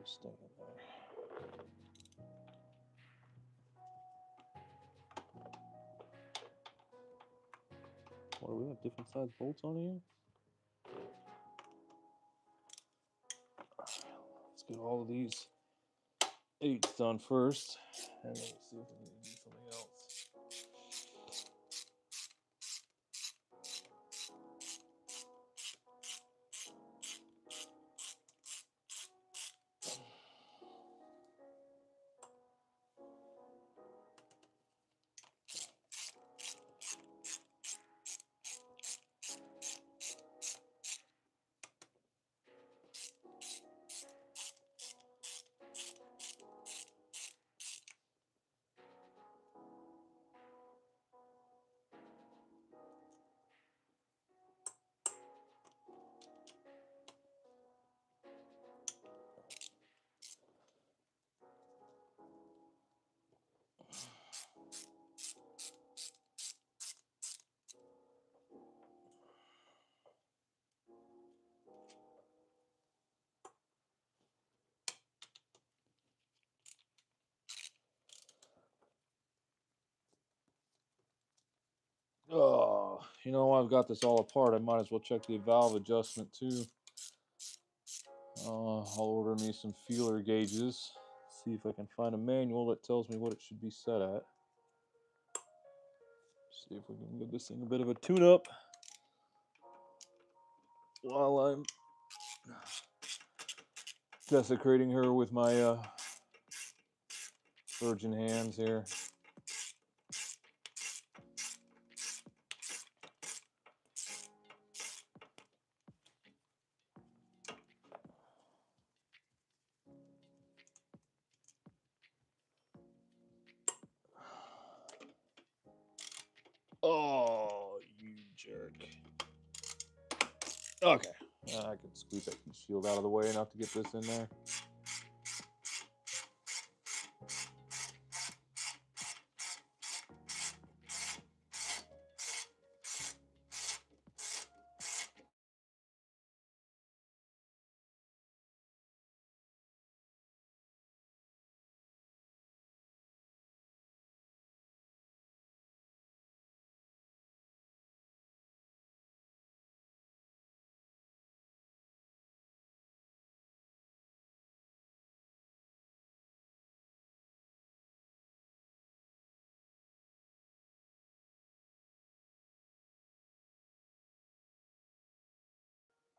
Just stay in there. What, do we have different size bolts on here? Let's get all of these 8s done first, and then we'll see if we need to do something else. you know, I've got this all apart. I might as well check the valve adjustment too. I'll order me some feeler gauges. See if I can find a manual that tells me what it should be set at. See if we can give this thing a bit of a tune-up while I'm desecrating her with my virgin hands here. Oh, you jerk. Okay. I can squeeze that heat shield out of the way enough to get this in there.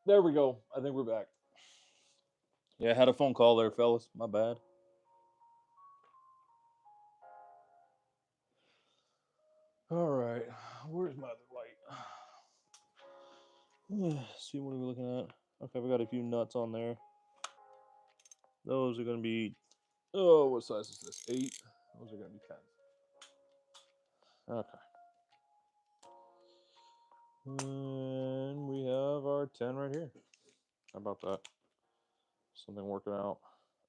There we go. I think we're back. Yeah, I had a phone call there, fellas. My bad. All right. Where's my other light? See, what are we looking at? Okay, we got a few nuts on there. Those are going to be, oh, what size is this? 8. Those are going to be 10. Okay. And we have our 10 right here. How about that? Something working out.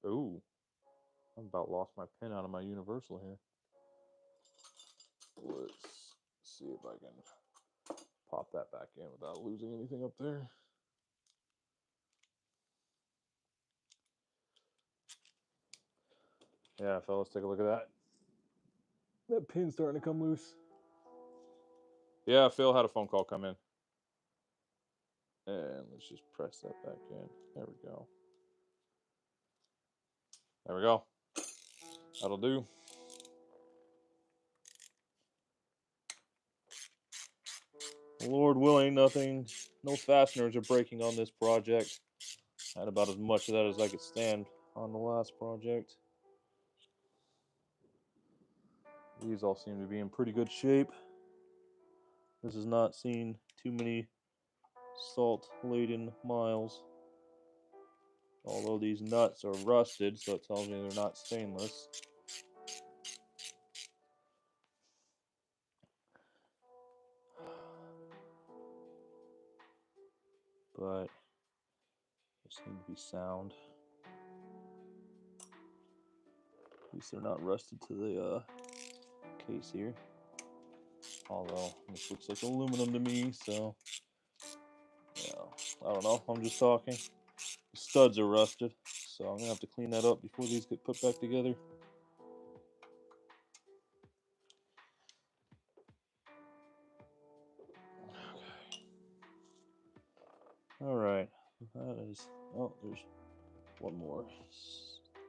Ooh, I about lost my pin out of my universal here. Let's see if I can pop that back in without losing anything up there. Yeah, fellas, take a look at that. That pin's starting to come loose. Yeah, Phil had a phone call come in. And let's just press that back in. There we go. There we go. That'll do. Lord willing, no fasteners are breaking on this project. I had about as much of that as I could stand on the last project. These all seem to be in pretty good shape. This has not seen too many salt-laden miles. Although these nuts are rusted, so it tells me they're not stainless. But they seem to be sound. At least they're not rusted to the case here. Although this looks like aluminum to me, so yeah, I don't know. I'm just talking. The studs are rusted, so I'm gonna have to clean that up before these get put back together. Okay. All right. That is. Oh, there's one more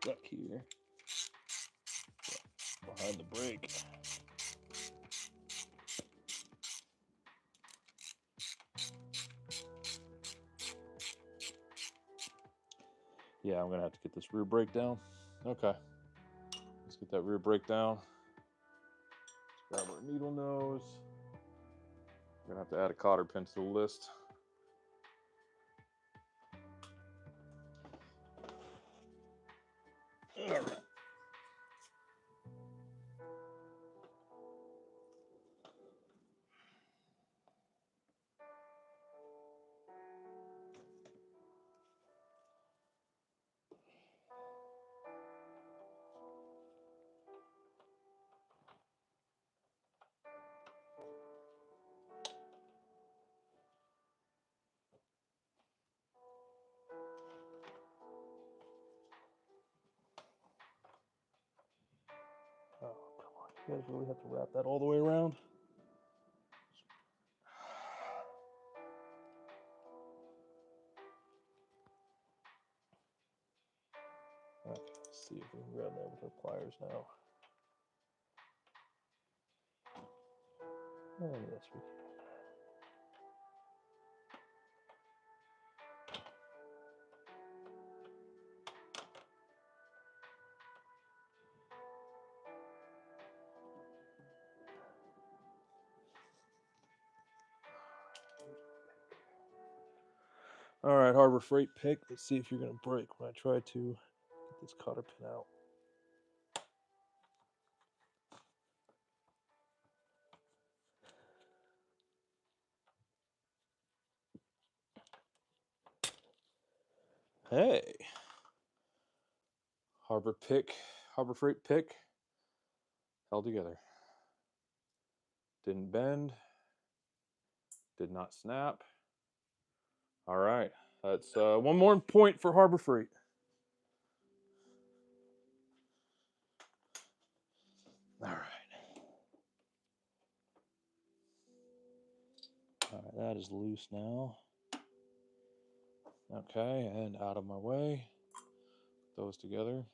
stuck here behind the brake. Yeah, I'm gonna have to get this rear brake down. Okay, let's get that rear brake down. Let's grab our needle nose. We're gonna have to add a cotter pin to the list. All right. Oh, come on. You guys really have to wrap that all the way around? can grab that with our pliers now. Oh, yes, we can. All right, Harbor Freight pick. Let's see if you're going to break when I try to get this cotter pin out. Hey. Harbor Freight pick held together. Didn't bend. Did not snap. All right, that's one more point for Harbor Freight. All right. All right, that is loose now. Okay, and out of my way. Put those together.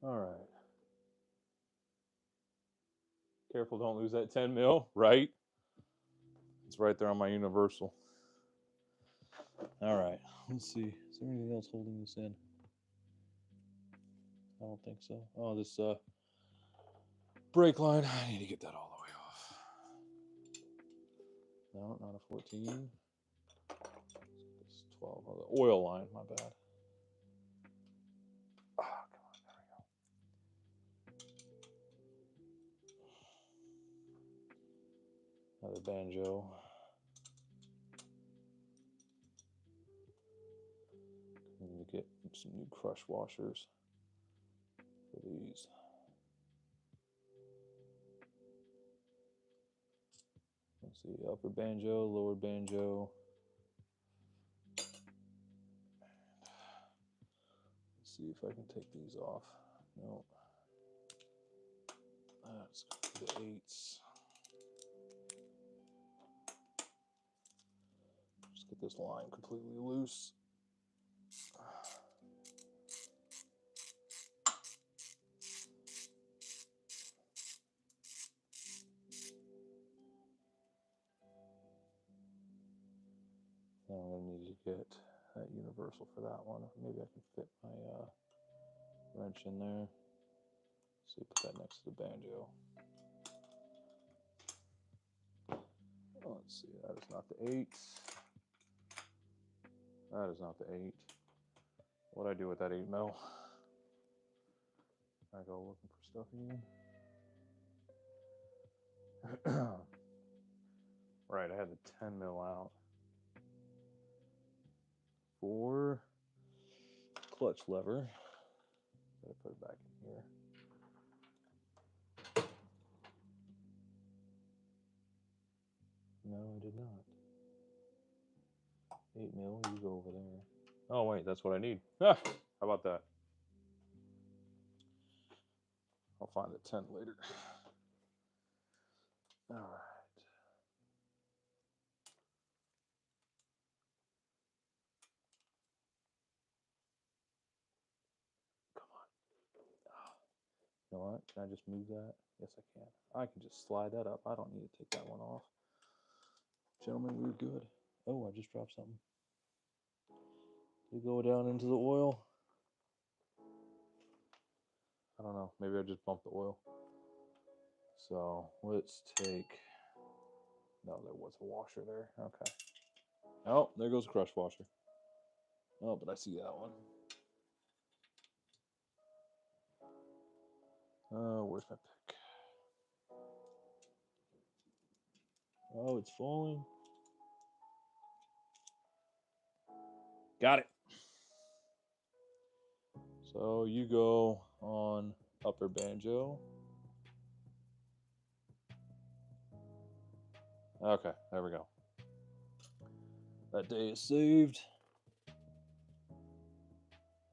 All right. Careful, don't lose that 10 mil, right? It's right there on my universal. All right, let's see. Is there anything else holding this in? I don't think so. Oh, this brake line. I need to get that all the way off. No, not a 14. It's 12. Oh, the oil line, my bad. Oh, come on, there we go. Another banjo. I need to get some new crush washers for these. Let's see, upper banjo, lower banjo. Let's see if I can take these off. No. That's the 8s. Just get this line completely loose. Now I'm going to need to get that universal for that one. Maybe I can fit my wrench in there. See, put that next to the banjo. Oh, let's see, that is not the 8. That is not the 8. What'd I do with that 8 mil? I go looking for stuff again. Right, I had the 10 mil out for clutch lever. Gotta put it back in here. No, I did not. 8 mil, you go over there. Oh wait, that's what I need. Ah, how about that? I'll find the 10 later. All right. Come on. Oh. You know what? Can I just move that? Yes, I can. I can just slide that up. I don't need to take that one off. Gentlemen, we're good. Oh, I just dropped something. Did it go down into the oil? I don't know. Maybe I just bumped the oil. So let's take. No, there was a washer there. Okay. Oh, there goes a crush washer. Oh, but I see that one. Where's my pick? Oh, it's falling. Got it. So you go on upper banjo. Okay, there we go. That day is saved.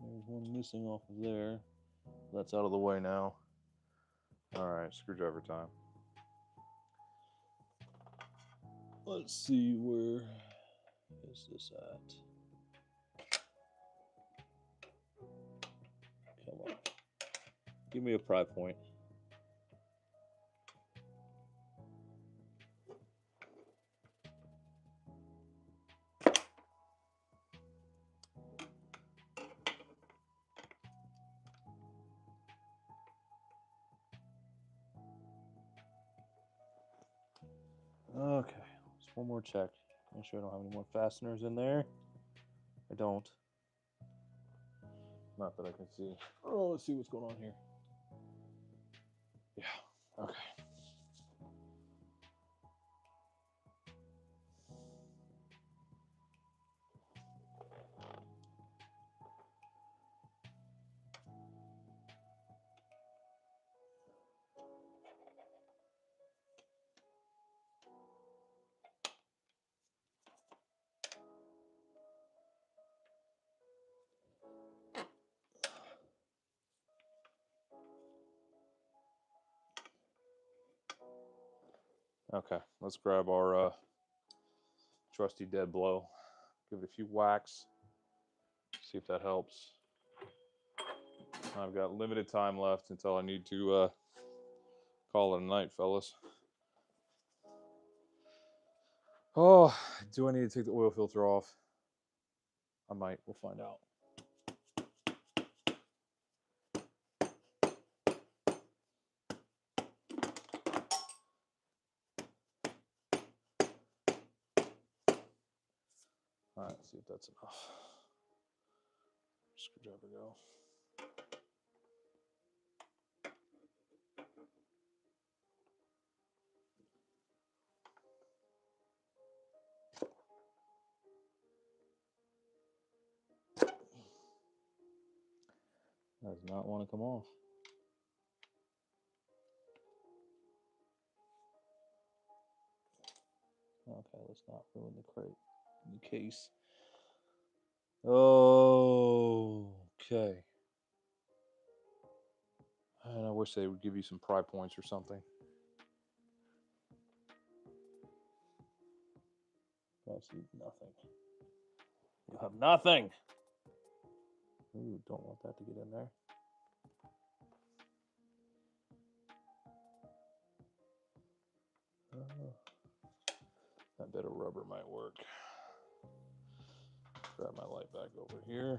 There's one missing off of there. That's out of the way now. All right, screwdriver time. Let's see, where is this at? Come on. Give me a pry point. Okay, just one more check. Make sure I don't have any more fasteners in there. I don't. Not that I can see. Oh, let's see what's going on here. Yeah, okay. Okay, let's grab our trusty dead blow. Give it a few whacks. See if that helps. I've got limited time left until I need to call it a night, fellas. Oh, do I need to take the oil filter off? I might. We'll find out. All right, let's see if that's enough. Screwdriver go. Does not want to come off. Okay, let's not ruin the crate, the case. Oh, okay. And I wish they would give you some pry points or something. Absolutely nothing. You have nothing. Ooh, don't want that to get in there. That bit of rubber might work. Grab my light back over here.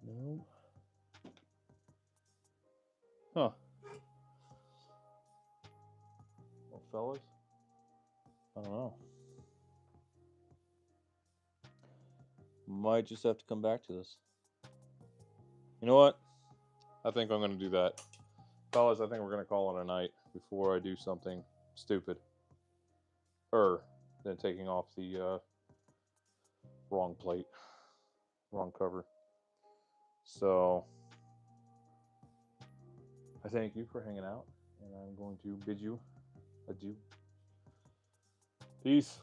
No. Huh. Well, fellas, I don't know. Might just have to come back to this. You know what? I think I'm going to do that. Fellas, I think we're going to call it a night before I do something stupid. Than taking off the wrong plate, wrong cover. So, I thank you for hanging out, and I'm going to bid you adieu. Peace.